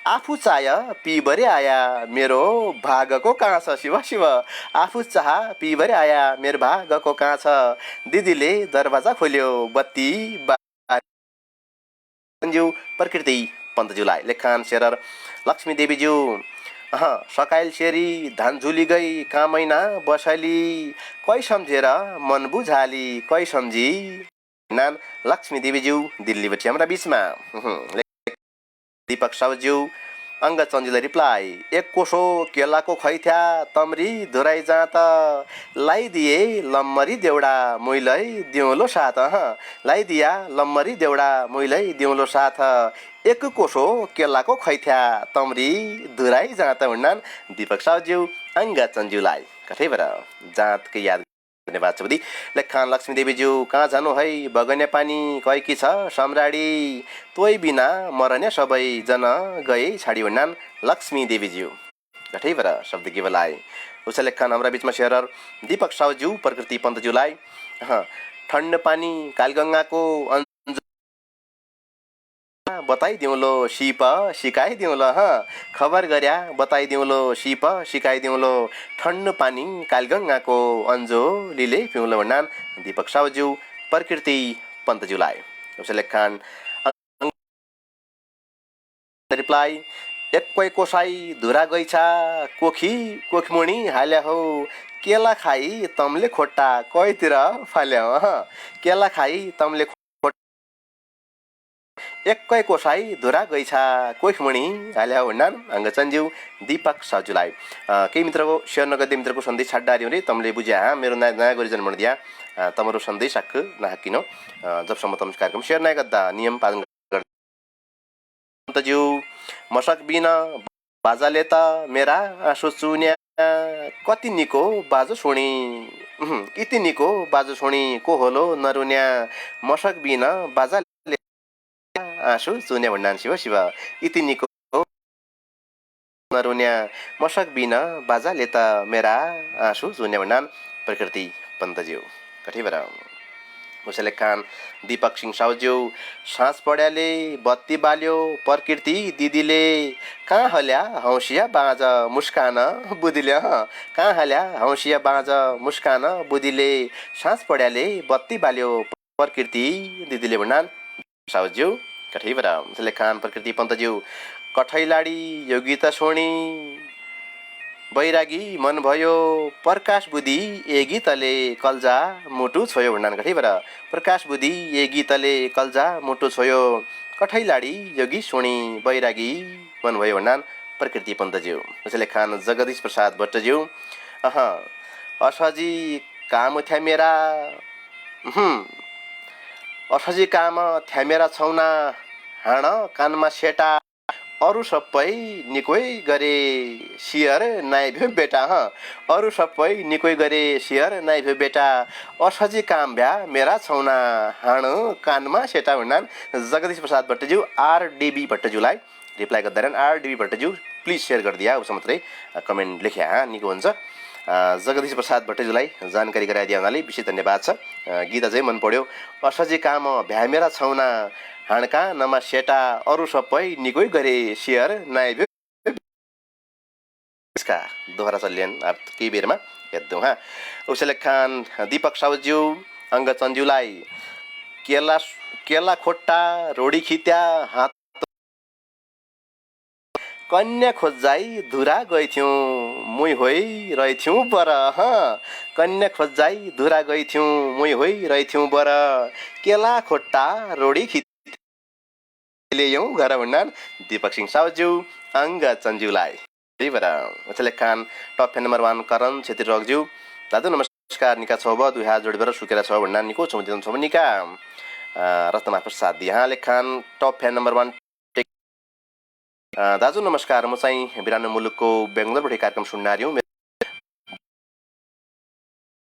आफू चाय पिभरि आया मेरो भागको कहाँ छ शिव शिव आफू चाह पिभरि आया मेरो भागको कहाँ छ दिदीले दरवाजा खोल्यो बत्ती ज्यू प्रकृति पन्तज्यूलाई लेखान शेरर लक्ष्मी देवीज्यू सकाइल सेरी धान झुली गई कामैना बसली कै सम्झेर मन बुझाली कै सम्झी नान लक्ष्मी देवीज्यू दिल्लीबाट हाम्रा बिचमा दीपक साउज्यू अङ्गचन्जीलाई रिप्लाई एक कोसो केलाको खैथ्या तम्री धुराई जाँत लाइदिए लम्मरी देउडा मुइलै दिउँलो साथ लाइदिया लम्मरी देउडा मुइलै दिउँलो साथ एक कोसो केलाको खैथ्या तम्री धुराई जाँत भन्नान् दीपक साउज्यू अङ्गचन्जीलाई कठैबाट जाँतकै याद धन्यवाद छ बुद्धि लेखान लक्ष्मी देवीज्यू कहाँ जानु है बगने पानी कैकी छ सम्राडी तोइ बिना मरने सबै जन गए छाडी भन्नान् लक्ष्मी देवीज्यू कठैबाट शब्द के बेलाए उस लेखान हाम्रा बिचमा शेरर दीपक साउज्यू प्रकृति पन्तज्यूलाई ठण्ड पानी कालगङ्गाको बताइदिउँलो सिप सिकाइदिउँलो खबर गर्या बताइदिउँलो सिप सिकाइदिउँलो ठन्नु पानी कालगङ्गाको अन्जोलीले पिउँलो भन्नान् दीपक साउज्यू प्रकृति पन्तज्यूलाई उसले खान रिप्लाई एक्कै कोसाई धुरा गइछा कोखमुनि हाल्या हौ केला खाई तमले खोट्टा कैतिर फाल्या केला खाई तमले एक्कै कोसाई धुरा गइछा कोखमुनि हाल्या भन्नान् अङ्गचन्ज्यू दीपक साउज्यूलाई केही मित्रको सेयर नगर्दै मित्रको सन्देश छाड्डार्यो रे तमले बुझ्या मेरो नयाँ गरिजन भनिदिया तमरो सन्देश हक्क नहाकिनो जबसम्म तम कार्यक्रम सेयर नयाँ गर्दा नियम पालन गर्दा मसक बिन बाजाले त मेरा आँसु चुन्या कति निको बाजो छोडी इति निको बाजो छोडी को होलो नरुन्या मसक बिन बाजा आँसु चुन्या भन्नान् शिव शिव इति निको नरुन्या मसक बिन बाजाले त मेरा आँसु चुन्या भन्नान् प्रकृति पन्तज्यू कठैबाट उसले कान दीपक सिंह साउज्यू साँझ पड्याले बत्ती बाल्यो प्रकृति दिदीले कहाँ हल्या हौसिया बाँझ मुस्कान बुदिले कहाँ हल्या हौसिया बाँझ मुस्कान बुदिले साँझ पड्याले बत्ती बाल्यो प्रकृति दिदीले भन्नान् साउज्यू कठैबाट उसले खान प्रकृति पन्तज्यू कठैलाडी यो गीत सोणी बैरागी मन भयो प्रकाश बुद्धि ए गीतले कल्जा मुटु छोयो भन्नान् कठैबाट प्रकाश बुद्धि ए गीतले कल्जा मुटु छोयो कठैलाडी योगी सोणी बैरागी मन भयो भन्नान् प्रकृति पन्तज्यू उसले खान जगदीश प्रसाद भट्टज्यू असजी काम थ्या मेरा असजी काम थ्या मेरा छौना हाँड कानमा सेटा अरू सबै निकै गरे सियर नाइ भ्यो बेटा अरू सबै निकै गरे सियर नाइ भ्यो बेटा असजी काम भ्या मेरा छौना हाँड कानमा सेटा भन्नान् जगदीश प्रसाद भट्टज्यू आरडीबी भट्टज्यूलाई रिप्लाई गर्दैनन् आरडीबी भट्टज्यू प्लिज सेयर गरिदिया उस मात्रै कमेन्ट लेख्या निको हुन्छ जगदीश प्रसाद भट्टज्यूलाई जानकारी गराइदिए हुनाले विशेष धन्यवाद छ गीत चाहिँ मन पर्यो असजी काम भ्या मेरा छौना हाँडका नमा सेटा अरू सबै निकै गरे सियर नाइ इसका दोहोरा चल्यान केही बेरमा हेर्दौँ उसले खान दीपक साउज्यू अङ्गचन्ज्यूलाई केला खोट्टा रोडी खित्या हात कन्या खोज्जाई धुरा गइथ्यौँ मुई होइ रहेथ्यौँ बर कन्या खोज्जाई धुरा गइथ्यौँ मुई होइ रहेथ्यौँ बर केला खोट्टा रोडी ल्यायौँ घर भन्नान दीपक सिंह साउज्यू अङ्ग चन्ज्यूलाई त्यही भएर उचले खान top fan number 1 Karan Chhetri रगज्यू दाजु नमस्कार निका छौ ब दुई हात जोडेर सुकेर छ भन्नान निको छौ दिनु छ निका रत्नमा प्रसाद यहाँले खान टप फ्यान नम्बर 1 दाजु नमस्कार म चाहिँ बिरानो मुलुकको बेङ्गलोरबाट कार्यक्रम सुन्नार्यौँ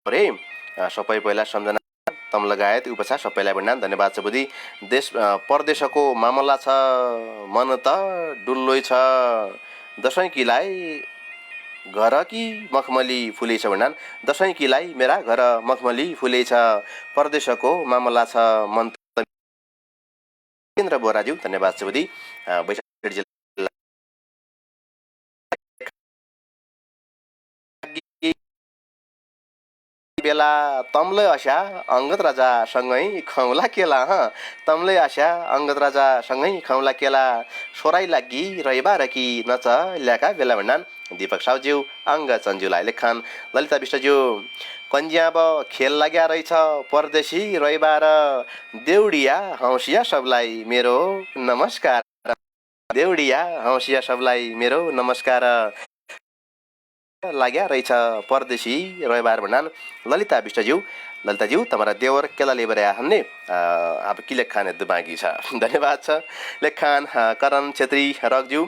रे सबै पहिला सम्झना तम लगायत उपचार सबैलाई भन्नान धन्यवाद छ बुद्धि देश परदेशको मामला छ मन त डुल्लोइ छ दसैँ किलाई घर कि मखमली फुले छ भन्नान दसैँ किलाई मेरा घर मखमली फुले छ परदेशको मामला छ मन त केन्द्र बोराज्यू धन्यवाद छ बुद्धि बेला तम्लै आशा अङ्गद राजासँगै खौला केला तम्लै आशा अङ्गद राजासँगै खौला केला सोराई लागि रविबार कि नच ल्याका बेला भन्नान दीपक साउज्यू अङ्ग चन्जुलाई लेखान ललिता विष्टज्यू कन्ज्याब खेल लाग्या रहेछ परदेशी रविबार देउडिया हौसिया सबलाई मेरो नमस्कार देउडिया हौसिया सबलाई मेरो नमस्कार लाग्या रहेछ परदेशी रविबार भन्नान ललिता विष्टज्यू तमरा देवर केला लेबर हमने अब कि लेखान बाँकी छ धन्यवाद छ लेखान करण छेत्री रगज्यू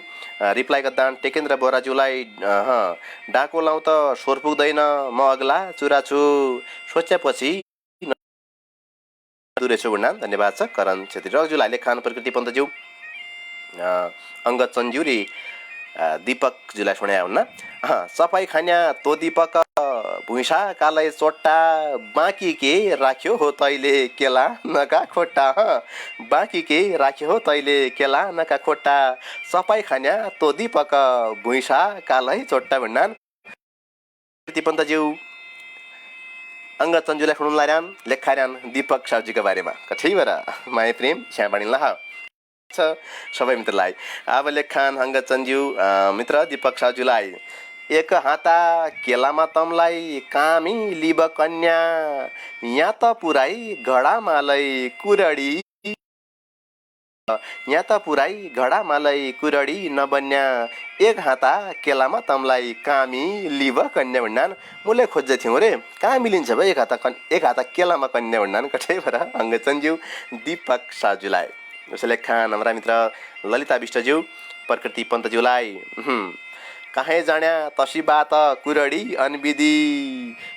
रिप्लाई गर्दान टेकेन्द्र बोराज्यूलाई डाको लाउँ त स्वर पुग्दैन म अग्ला चुरा छु सोचेपछि दुरेछु भन्नान धन्यवाद छ करण छेत्री रगज्यूलाई लेखान प्रकृति पन्तज्यू अङ्गद चन्ज्यूरी दीपकज्यूलाई सुनाया हुन्न सफाई खान्या तो दीपक भुइँसा कालै चोट्टा बाँकी के राख्यो हो तैले केला नका खोट्टा बाँकी के राख्यो हो तैले केला नका खोट्टा सफाई खान्या तो दीपक भुइँसा कालै चोट्टा भन्नान पन्तज्यू अङ्ग चन्जुलाई सुन्नु लाइरान लेखाइरान दीपक साउजीको बारेमा कठै भएर माया प्रेम स्याबाणी लहा सबै मित्रलाई अब लेखान अङ्ग चन्ज्यू मित्र दीपक साउजीलाई एक हाता केलामा तमलाई कामी लिब कन्या यहाँ त पुराई घडामालै कुरडी यहाँ त पुराई घडामालै कुरडी नबन्या एक हाता केलामा तमलाई कामी लिब कन्या भन्नान मुले खोज्दै थियौँ रे कहाँ मिलिन्छ भाइ एक हाता केलामा कन्या भन्नान कठै भएर अङ्ग चन्ज्यू दीपक साउजीलाई उसले खान हाम्रा मित्र ललिता विष्टज्यू प्रकृति पन्तज्यूलाई कहाँ जान्या तसी बात कुरडी अनविधि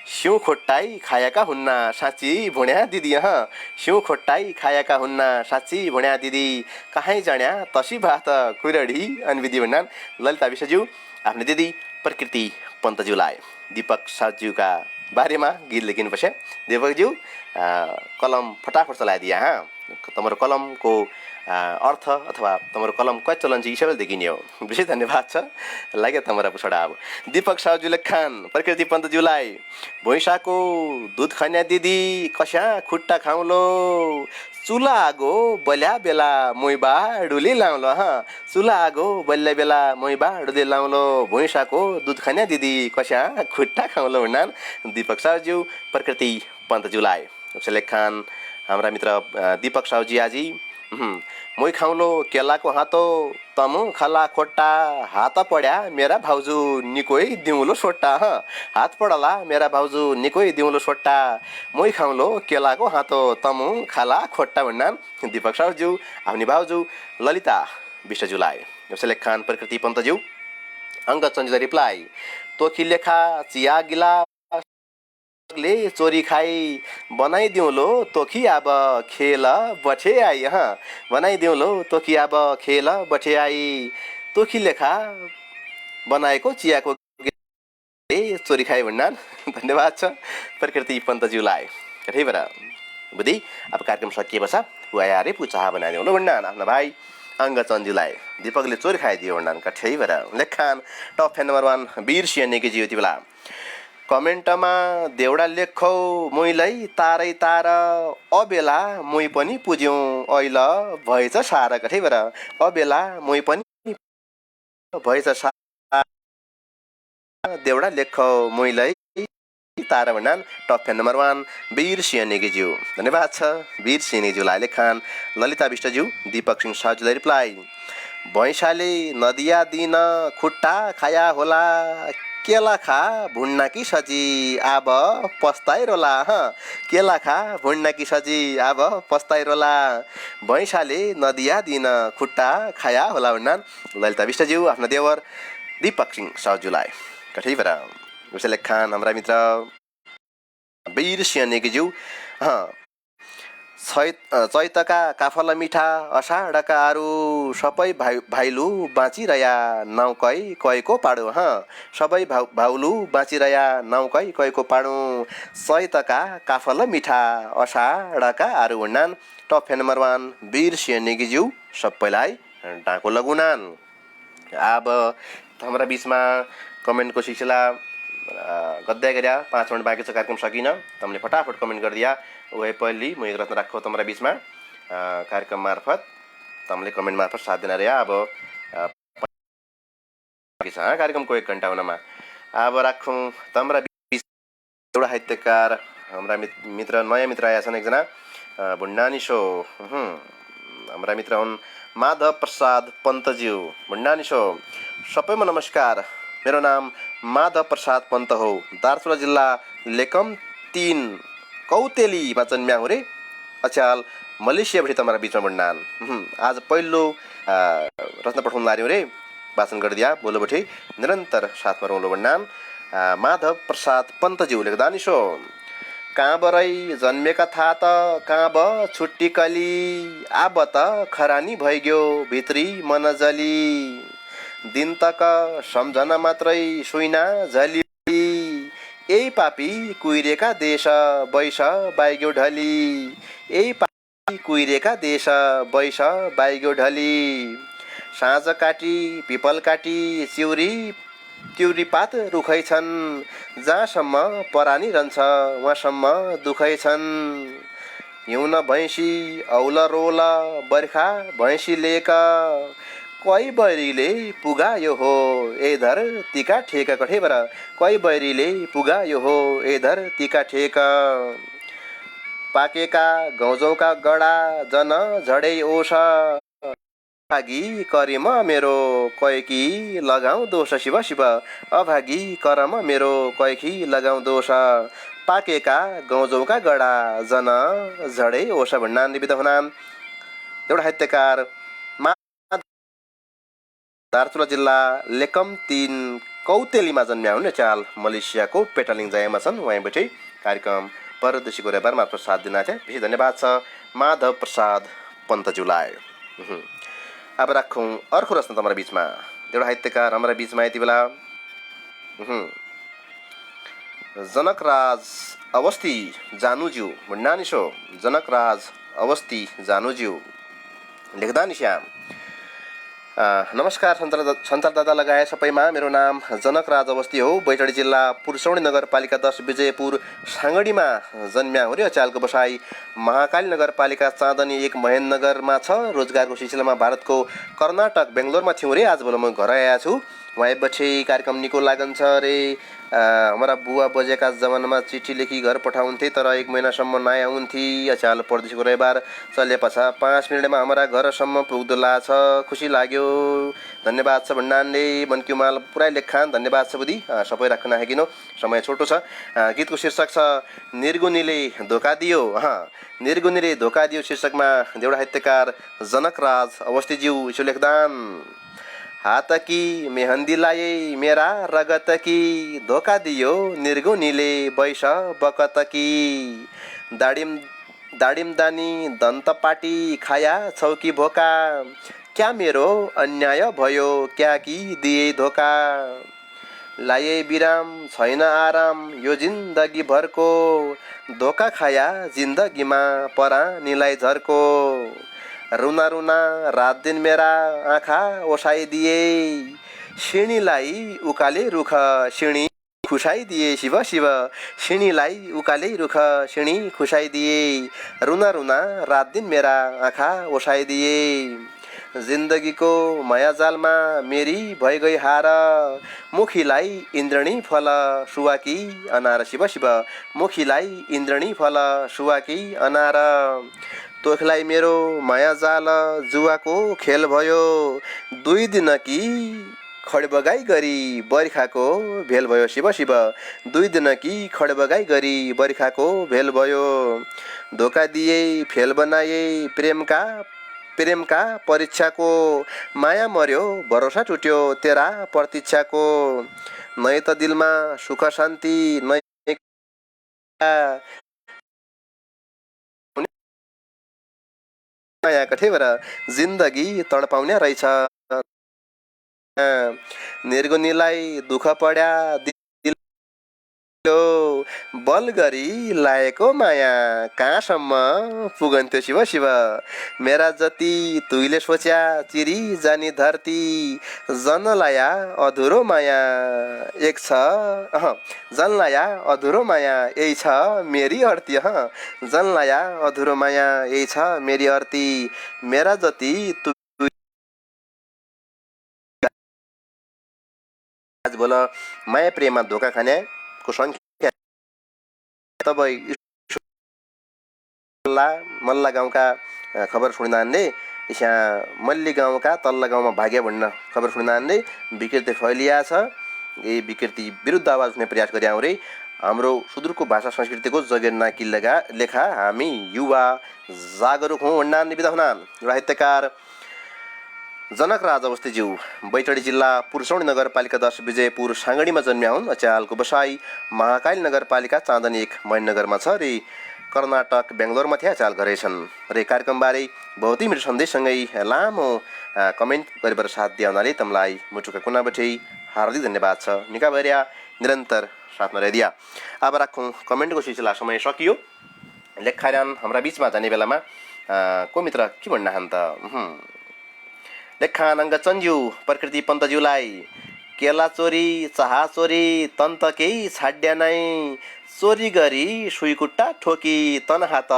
सिउँ खोट्टाई खाएका हुन्न साँच्ची भुण्या दिदी सिउँ खोट्टाई खाएका हुन्न साँच्ची भुण्या दिदी कहाँ जान्या तसी बात कुरडी अनविधि भन्नान ललिता विष्टज्यू आफ्नो दिदी प्रकृति पन्तज्यूलाई दीपक साउज्यूका बारेमा गीत लेखिनुपर्छ दीपकज्यू कलम फटाफट चलाइदिए तम्रो कलमको अर्थ अथवा तम्रो कलम कति चलन चाहिँ इसैले देखिने हो विशेष धन्यवाद छ लाग्यो तमरा पुछडा अब दीपक साउज्यूले खान प्रकृति पन्तज्यूलाई भुइँसाको दुध खान्या दिदी कस्या खुट्टा खाउलो चुला आगो बल्या बेला मोइबा डुली लाउलो चुला आगो बल्या बेला मोइबा डुली लाउलो भुइँसाको दुध खान्या दिदी कस्या खुट्टा खाउलो भन्नान दीपक साउज्यू प्रकृति पन्तज्यूलाई उसले खान हाम्रा मित्र दीपक साउजी आजी मोइ खाउलो केलाको हातो तमु खाला खोट्टा हात पड्या मेरा भाउजू निकोइ दिउँलो सोट्टा हात पडला मेरा भाउजू निकोइ दिउँलो सोट्टा मोइ खाउलो केलाको हातो तमु खाला खोट्टा भन्नान दीपक साउज्यू आफ्नी भाउजू ललिता विष्टज्यूलाई उसले खान प्रकृति पन्तज्यू अङ्ग चन्जुलाई रिप्लाई तोखी लेखा चिया गिला ले चोरी खाई बनाइदिउँलो तोखी अब खेल बठे आई बनाइदिउँलो तोखी अब खेल बठे आई तोखी लेखा बनाएको चियाको चोरी खाई भन्नान धन्यवाद छ प्रकृति पन्तज्यूलाई कठै भएर बुद्धि अब कार्यक्रम सकिएपछि आया रे पुचाहा बनाइदिउँलो भन्नान आफ्नो भाइ अङ्ग चन्जुलाई दीपकले चोरी खाइदियो भन्नान कठै भएर लेखान top fan number 1 Veer Singh नेकीजी यति बेला कमेन्टमा देउडा लेखौ मुइलाई तारै तार अबेला मुइ पनि पुज्यौँ ऐल भएछ सार कठैबाट अबेला मुइ पनि भएछ सार देउडा लेखौ मुइलाई तारा भन्नान top fan number 1 Veer Singh नेगीज्यू धन्यवाद छ वीर सिंह नेगीज्यूलाई लेखान ललिता विष्टज्यू दीपक सिंह साजुलाई रिप्लाई भैँसाले नदिया दिन खुट्टा खाया होला केला खा भुन्ना कि सजी अब पस्ताइ रोला केला खा भुन्ना कि सजी अब पस्ताइ रोला भैँसाले नदिया दिन खुट्टा खाया होला भन्नान ललिता विष्टज्यू आफ्नो देवर दीपक सिंह साजुलाई कठैबाट उसैले खान हाम्रा मित्र वीर सिंह नेगीज्यू चैतका काफल मिठा अषाढका अरू सबै भाइलु बाँचिरया नाउँ कयको पाडो सबै भाउलु बाँचिरया नाउँ कयको पाडो चैतका काफल मिठा अषाढका अरू भन्नान top fan number 1 Veer Singh नेगीज्यू सबैलाई डाको लगुनान। अब हाम्रा बिचमा कमेन्टको सिलसिला गद्दाय गऱ्या 5 मिनट बाँकी छ कार्यक्रम सकिन तमले फटाफट कमेन्ट गरिदिया वही पहली म एक रत्न राखो तमरा बीचमा कार्यक्रम मार्फत तमले कमेन्ट मार्फत साथ दिन रह्या अब कार्यक्रमको 1 घण्टा हुनमा अब राखौँ तमरा बीच एउटा साहित्यकार हाम्रा मित्र नयाँ मित्र आएका छन् एकजना भुन्डानी सो हाम्रा मित्र हुन् माधव प्रसाद पन्तज्यू भुन्डानी सो सबैमा नमस्कार मेरो नाम माधव प्रसाद पन्त हो दार्चुला जिल्ला लेकम 3 कौतेलीमा जन्म्या हो रे अचाल मलेसियाबाट तमरा बिचमा भन्नान आज पहिलो रत्न पठाउन लाग्यो रे वाचन गरिदिया बोलोबठे निरन्तर साथमा रहलो भन्नान माधव प्रसाद पन्तज्यू लेख्दानी सो कहाँ बरै जन्मेका था त कहाँ ब छुट्टी कली आब त खरानी भइग्यो भित्री मन जली दिन तक सम्झना मात्रै सुइना झली यही पापी कुहिरेका देश बैस बाइग्यो ढली यही पापी कुहिरेका देश बैस बाइग्यो ढली साँझ काटी पिपल काटी चिउरी पात रुखै छन् जहाँसम्म परानी रहन्छ वहाँसम्म दुखै छन् हिउन भैँसी औल रोल बर्खा भैँसी लेक कोही बैरीले पुगायो हो ए धरतीका ठेक कठैबाट कोही बैरीले पुगायो हो ए धरतीका ठेक पाकेका गौजौका गडा जन झडै ओस अभागी करेम मेरो कैकी लगाउँ दोष शिव शिव अभागी करम मेरो कैकी लगाउँ दोष पाकेका गौजौका गडा जन झडै ओस भन्नान निवेद हुनान एउटा साहित्यकार दार्चुला जिल्ला लेकम 3 कौतेलीमा जन्म्या हुन् चाल मलेसियाको पेटालिङ जायमा छन् वहीँबाटै कार्यक्रम परदेशीको रेबार मात्र साथ दिन थिए विशेष धन्यवाद छ माधव प्रसाद पन्तज्यूलाई। अब राखौँ अर्को रचना तमरा बिचमा एउटा साहित्यकार हाम्रा बिचमा यति बेला जनकराज अवस्थी जानुज्यू भन्नानी सो जनकराज अवस्थी जानुज्यू लेख्दानी श्याम नमस्कार सञ्चार दादा लगाए सबैमा मेरो नाम जनकराज अवस्थी हो बैतडी जिल्ला पुर्सौनी नगरपालिका 10 विजयपुर साङ्गडीमा जन्म्या हो रे अचालको बसाई महाकाली नगरपालिका चाँदनी 1 महेन्द्रनगरमा छ रोजगारको सिलसिलामा भारतको कर्नाटक बेङ्गलोरमा थियौँ रे आजभोलि म घर आएको छु वहाँ पछि कार्यक्रम निको लागन्छ रे हमारा बुवा बजेका जमानामा चिठी लेखी घर पठाउँथे तर 1 महिनासम्म नआए हुन्थे अचाल परदेशको रविबार चले पछा 5 मिनटमा हमारा घरसम्म पुग्दोला छ खुसी लाग्यो धन्यवाद छ भन्नानले मनक्युमाल पुरै लेखान धन्यवाद छ बुदी सबै राख्न नआकिनो समय छोटो छ गीतको शीर्षक छ निर्गुणीले धोका दियो निर्गुणीले धोका दियो शीर्षकमा देउडा साहित्यकार जनकराज अवस्थीज्यू यसो लेख्दान हात की मेहन्दी लाए मेरा रगत की धोका दियो निर्गुणीले बैस बकत की दाडिम दानी दन्त पाटी खाया छौकी भोका क्या मेरो अन्याय भयो क्या कि दिए धोका लाए बिराम छैन आराम यो जिन्दगी भरको धोका खाया जिन्दगीमा परानीलाई झर्को रुना रुना रात दिन मेरा आँखा ओसाइदिए सिँढीलाई उकाले रुख सिँढी खुसाइदिए शिव शिव सिँढीलाई उकालै रुख सिँढी खुसाइदिए रुना रुना रात दिन मेरा आँखा ओसाइदिए जिन्दगीको मायाजालमा मेरी भइगई हार मुखीलाई इन्द्रणी फल सुवाकी अनार शिव शिव मुखीलाई इन्द्रणी फल सुवाकी अनार तोखलाई मेरो मायाजाल जुवाको खेल भयो 2 दिन कि खडबगाई गरी बर्खाको भेल भयो शिव शिव 2 दिन कि खडबगाई गरी बर्खाको भेल भयो धोका दिए फेल बनाए प्रेमका परीक्षाको माया मर्यो भरोसा टुट्यो तेरा प्रतीक्षाको नै त दिलमा सुख शान्ति नै माया कठेबर जिन्दगी तडपाउने रहेछ निर्गुणीलाई दुःख पड्या बल गरी लाएको माया कहाँसम्म पुगन्थ्यो शिव शिव मेरा जति तुइले सोच्या चिरी जानी धरती जनलाया अधुरो माया एक छ जनलाया अधुरो माया यही छ मेरी अर्ती जनलाया अधुरो माया यही छ मेरी अर्ती मेरा जति आज बोल माया प्रेममा धोका खानेको संख्या तब मल्ला गाउँका खबर सुनिनानले यहाँ मल्ली गाउँका तल्ला गाउँमा भाग्य भन्न खबर सुनिनानले विकृति फैलिया छ यही विकृति विरुद्ध आवाज उठ्ने प्रयास गरे आउँ रे हाम्रो सुदूरको भाषा संस्कृतिको जगेर्ना किल्लगा लेखा हामी युवा जागरुक हौँ भन्नान निविदा हुनान साहित्यकार जनक राज अवस्थीज्यू बैतडी जिल्ला पुर्सौनी नगरपालिका 10 विजयपुर साङ्गडीमा जन्म्या हुन् अच्यालको बसाई महाकाली नगरपालिका चाँदनी 1 मैनगरमा छ रे कर्नाटक बेङ्गलोरमा थिए अच्याल घरै छन् रे कार्यक्रमबारे बहुतै मेरो सन्देशसँगै लामो कमेन्ट गरेर साथ दिए हुनाले तमलाई मुटुका कुनाबाटै हार्दिक धन्यवाद छ निका भरिया निरन्तर साथमा रहिदिया अब राखौँ कमेन्टको सिलसिला समय सकियो लेखारान हाम्रा बिचमा जाने बेलामा को मित्र के भन्न हान त लेखान अङ्ग चन्ज्यू प्रकृति पन्तज्यूलाई केला चोरी चाहा चोरी तन्त केही छाड्या नै चोरी गरी सुईकुट्टा ठोकी तन हात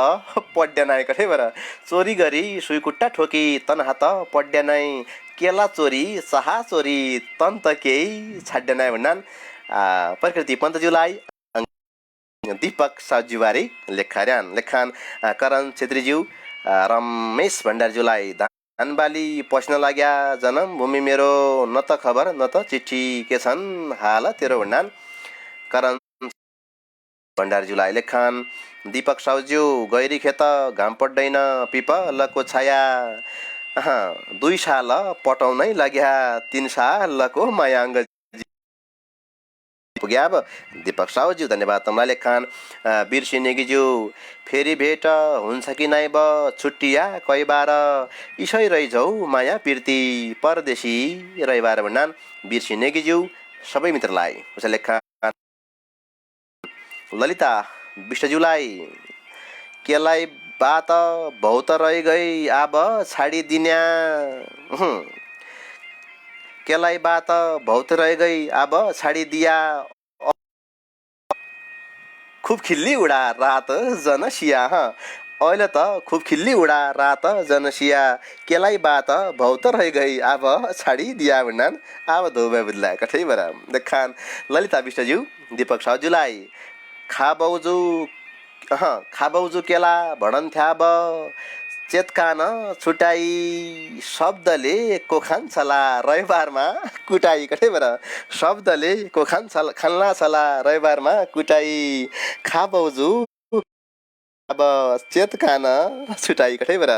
पड्या नै कठैबर चोरी गरी सुईकुट्टा ठोकी तन हात पड्या नै केला चोरी चाहा चोरी तन्त केही छाड्या नै भन्नान प्रकृति पन्तज्यूलाई दीपक साउज्यूबारे लेखान करण छेत्रीज्यू रमेश भण्डारज्यूलाई धानबाली पस्न लाग्या जन्मभूमि मेरो न त खबर न त चिठी के छन् हाल तेरो भन्नान करण भण्डारज्यूलाई लेखान दीपक साउज्यू गैरी खेत घाम पड्दैन पिपलको छाया 2 साल पटाउनै लाग्या 3 सालको मायाङ्ग पुग्या अब दीपक साउज्यू धन्यवाद तमलाई लेखान बिर्सी नेगीज्यू फेरि भेट हुन्छ कि नाइ ब छुट्टिया कै बार इसै रहिझौ माया पिर्ती परदेशी रविबार भन्नान बिर्सी नेगीज्यू सबै मित्रलाई उसै लेखान ललिता विष्टज्यूलाई केलाई बात बहुत रहि गई अब छाडिदिन्या केलाई बात बहुत रह गई अब छाडिदिया खुब खिल्ली उडा रात जनसिया अहिले त खुब खिल्ली उडा रात जनसिया केलाई बात बहुत रह गई अब छाडिदिया भन्नान अब धोबे बुदला कठैबर देखान ललिता विष्टज्यू दीपक साउज्यूलाई खाबौजू केला भडन्थ्या अब चेतकान छुटाई शब्दले कोखान छला रविबारमा कुटाई कठैबर शब्दले कोखान खान्ला छला रविबारमा कुटाई खाबौजू अब चेतकान छुटाई कठैबर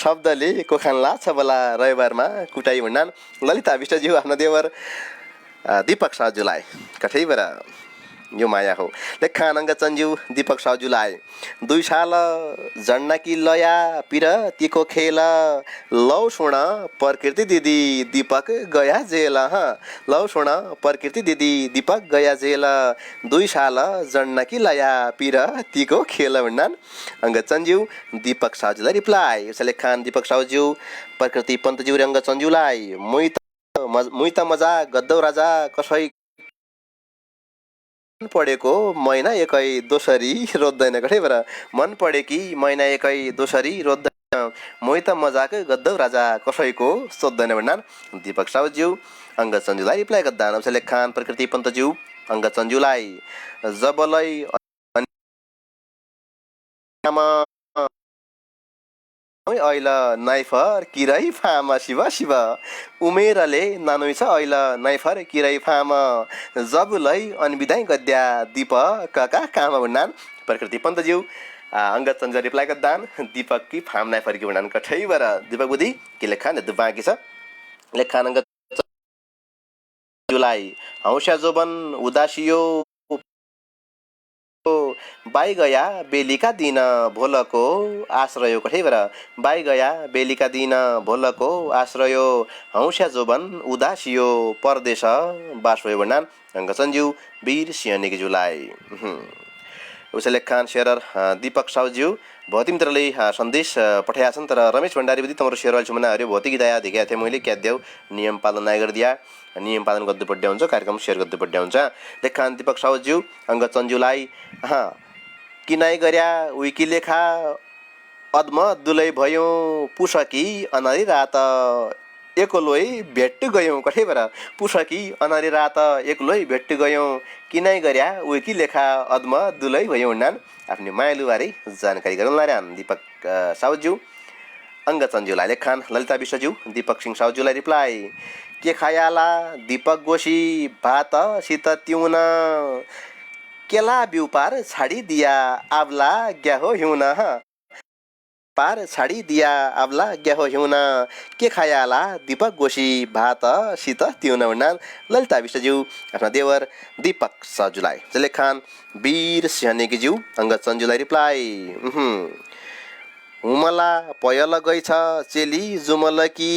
शब्दले कोखानला छ बला रविबारमा कुटाई भन्नान ललिता विष्टज्यू आफ्नो देवर दीपक साउज्यूलाई कठैबर यो माया हो लेखान अङ्ग चन्ज्यू दीपक साउज्यूलाई 2 साल जन्नकी लया पिरतीको खेल लौ सुण प्रकृति दिदी दीपक गया जेल लौ सुण प्रकृति दिदी दीपक गया जेल 2 साल जन्नकी लया पिरतीको खेल भन्नान अङ्ग चन्ज्यू दीपक साउज्यूलाई रिप्लाई उसै लेखान दीपक साउज्यू प्रकृति पन्तज्यू अङ्ग चन्ज्यूलाई मुई त मजा गद्दौ राजा कसै पढेको महिना एकै दोसरी रोज्दैन कठैबाट मन पढेकी महिना एकै दोसरी रोज्दैन मोही त मजाक गद्दौ राजा कसैको सोध्दैन भन्नान दीपक साउज्यू अङ्गद सञ्जुलाई रिप्लाई गद्दान अवश्य लेखान प्रकृति पन्तज्यू अङ्गद सञ्जुलाई जबलै ऐल नाइफर किरै फाम शिव शिव उमेरले नानोइ छ ऐल नाइफर किरै फाम जबुलै अनबिदाई गद्या दीपक काका काम भन्नान प्रकृति पन्तज्यू अङ्गद सञ्जु रिप्लाई गद्दान दीपक कि फाम नाइफर कि भन्नान कठैबाट दीपक बुद्धि के लेखान यदु बाँकी छ लेखान अङ्गद सञ्जुलाई हौस्या जोबन उदासियो बाई गया बेलीका दिन भोलको आश्रय कठैबाट बाई गया बेलीका दिन भोलको आश्रय हौस्या जोबन उदासियो परदेश बासोयो भन्नान अङ्ग सञ्जु वीर सिंह जुलाई उस लेखान शेयर दीपक साउज्यू भौती मित्रले सन्देश पठाएका छन् तर रमेश भण्डारी बुद्धि तम्रो शेयर अहिले मनाहरू भौतिक दया देखेका थिएँ मैले क्या देऊ नियम पालन नाइ गरिदिया नियम पालन गर्दै पड्या हुन्छ कार्यक्रम सेयर गर्दै पड्या हुन्छ लेखान दीपक साउज्यू अङ्गद सञ्जुलाई किनाइ गर्या विकी लेखा अद्म दुलै भयौँ पुसकी अनारी रात एकलोइ भेट्ट गयौँ कठैबाट पुसकी अनारी रात एक्लै भेट्ट गयौँ किनाइ गर्या विकी लेखा अद्म दुलै भयौँ नान आफ्नो मायालुबारे जानकारी गरौँ लारान दीपक साउज्यू अङ्गद सञ्जुलाई लेखान ललिता विश्वज्यू दीपक सिंह साउज्यूलाई रिप्लाई के खायाला दीपक गोशी भात सित तिउन केला बिउ पार छाडी दिया आब्ला ग्या हो हिउन पार छाडी दिया आब्ला ग्या हो हिउन के खायाला दीपक गोशी भात सित तिउन भन्नाल ललिता विश्वज्यू आफ्ना देवर दीपक साउज्यूलाई लेखान वीर सिंहनेकीज्यू अङ्गद सञ्जुलाई रिप्लाई हुमला पयल गइ छ चेली जुमलकी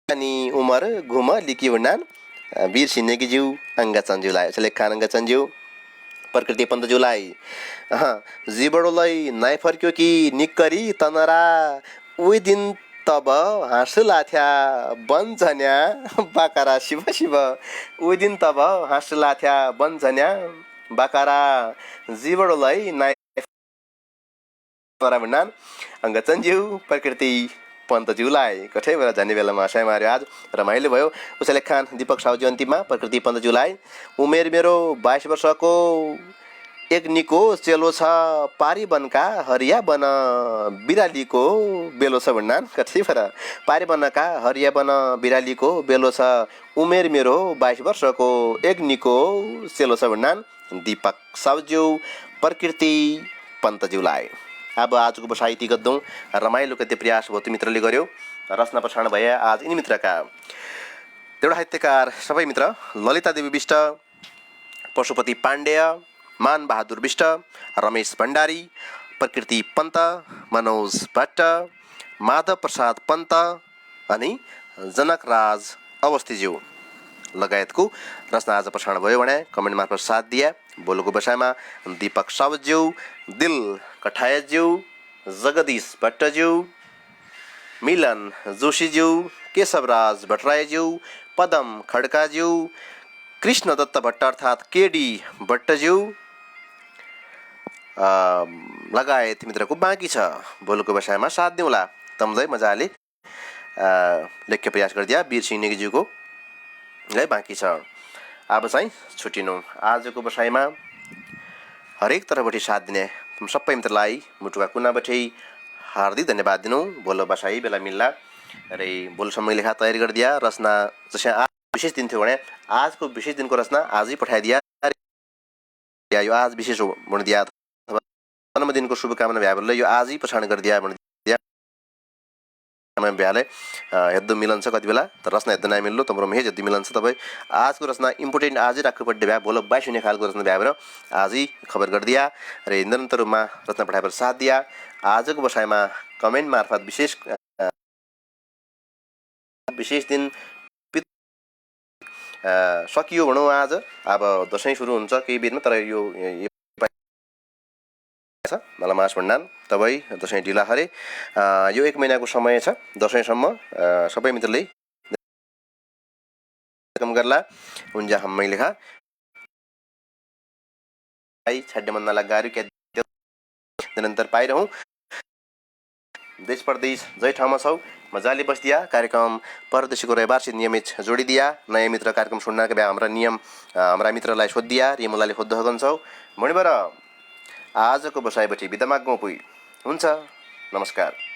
अनि उमर घुम लिकी भन्नान वीर सिंहनेकीज्यू अङ्गद सञ्जुलाई लेखान अङ्गद सञ्जु प्रकृति पन्तज्यूलाई जीवडोलाई नाइ फर्क्यो कि निक्करी तनरा उही दिन तब हाँसुला थ्या बन्झन्या बाकारा शिव शिव उही दिन तब हाँसुला थ्या बन्झन्या बाकारा जीवडोलाई नाइ भन्नान अङ्गद सञ्जु प्रकृति पन्तज्यूलाई कठैबाट जाने बेलामा हँसाइ मार्यो आज रमाइलो भयो उसैले खान दीपक साउज्यू अन्तिममा प्रकृति पन्तज्यूलाई उमेर मेरो 22 वर्षको एक निको चेलो छ पारी बनका हरिया बन बिरालीको बेलो छ भन्नान कठैबाट पारी बनका हरिया बन बिरालीको बेलो छ उमेर मेरो 22 वर्षको एक निको चेलो छ भन्नान दीपक साउज्यू प्रकृति पन्तज्यूलाई अब आजको बसाइ ती गद्दौँ रमाइलो कति प्रयास भौती मित्रले गर्यो रचना प्रसारण भए आज यिनी मित्रका एउटा साहित्यकार सबै मित्र ललिता देवी विष्ट पशुपति पाण्डेय मान बहादुर विष्ट रमेश भण्डारी प्रकृति पन्त मनोज भट्ट माधव प्रसाद पन्त अनि जनकराज अवस्थीज्यू लगायतको रचना आज प्रसारण भयो भने कमेन्ट मार्फत साथ दिए बोलेको विषयमा दीपक साउज्यू दिल कठायज्यू जगदीश भट्टज्यू मिलन जोशीज्यू केशवराज भट्टराईज्यू पदम खड्काज्यू कृष्णदत्त भट्ट अर्थात् केडी भट्टज्यू लगायत मित्रको बाँकी छ बोलेको विषयमा साथ दिउँला तमलाई मजाले लेख्य प्रयास गरिदिया वीर सिंहनेकीज्यूको बाँकी छ अब चाहिँ छुट्टिनु आजको बसाइमा हरेक तर्फबाट साथ दिने सबै मित्रलाई मुटुका कुनाबाट हार्दिक धन्यवाद दिनु बोलो बसाइ बेला मिल्ला रे बोलसम्म लेखा तयारी गरिदिया रचना जसै आज विशेष दिन थियो भने आजको विशेष दिनको रचना आजै पठाइदिया यो आज विशेष हो भनिदिया अथवा जन्मदिनको शुभकामना भ्याबले यो आजै प्रसारण गरिदिया भनिदिया भ्याले हेर्दो मिलन छ कति बेला तर रचना हेर्दा नमिल्लो तम्रो हेज हेर्दो मिलन छ तपाईँ आजको रचना इम्पोर्टेन्ट आजै राख्नु पर्ने भ्या भोलो 22 हुने खालको रचना भ्या भएर आजै खबर गरिदिया र निरन्तर रूपमा रचना पठाएर साथ दिया आजको बसाइमा कमेन्ट मार्फत विशेष दिन सकियो भनौँ आज अब दसैँ सुरु हुन्छ केही बेरमा तर यो नलमास भन्नान तपाईँ दसैँ ढिला हरे यो 1 महिनाको समय छ दसैँसम्म सबै मित्रले करला उन्जा हम लेखा आई छड्डे मन लगारु के निरन्तर पाइरहँ देश परदेश जय ठाउँमा छौ मजाले बस्दिया कार्यक्रम परदेशीको रविवारसित नियमित जोडिदिया नयाँ मित्र कार्यक्रम सुन्नका बेला हाम्रा नियम हाम्रा मित्रलाई सोधिदिया रिमुलाले खोज्दो हगन्छौ मणिबर आजको बसाइपछि बिदा माग्नु पुइ हुन्छ नमस्कार।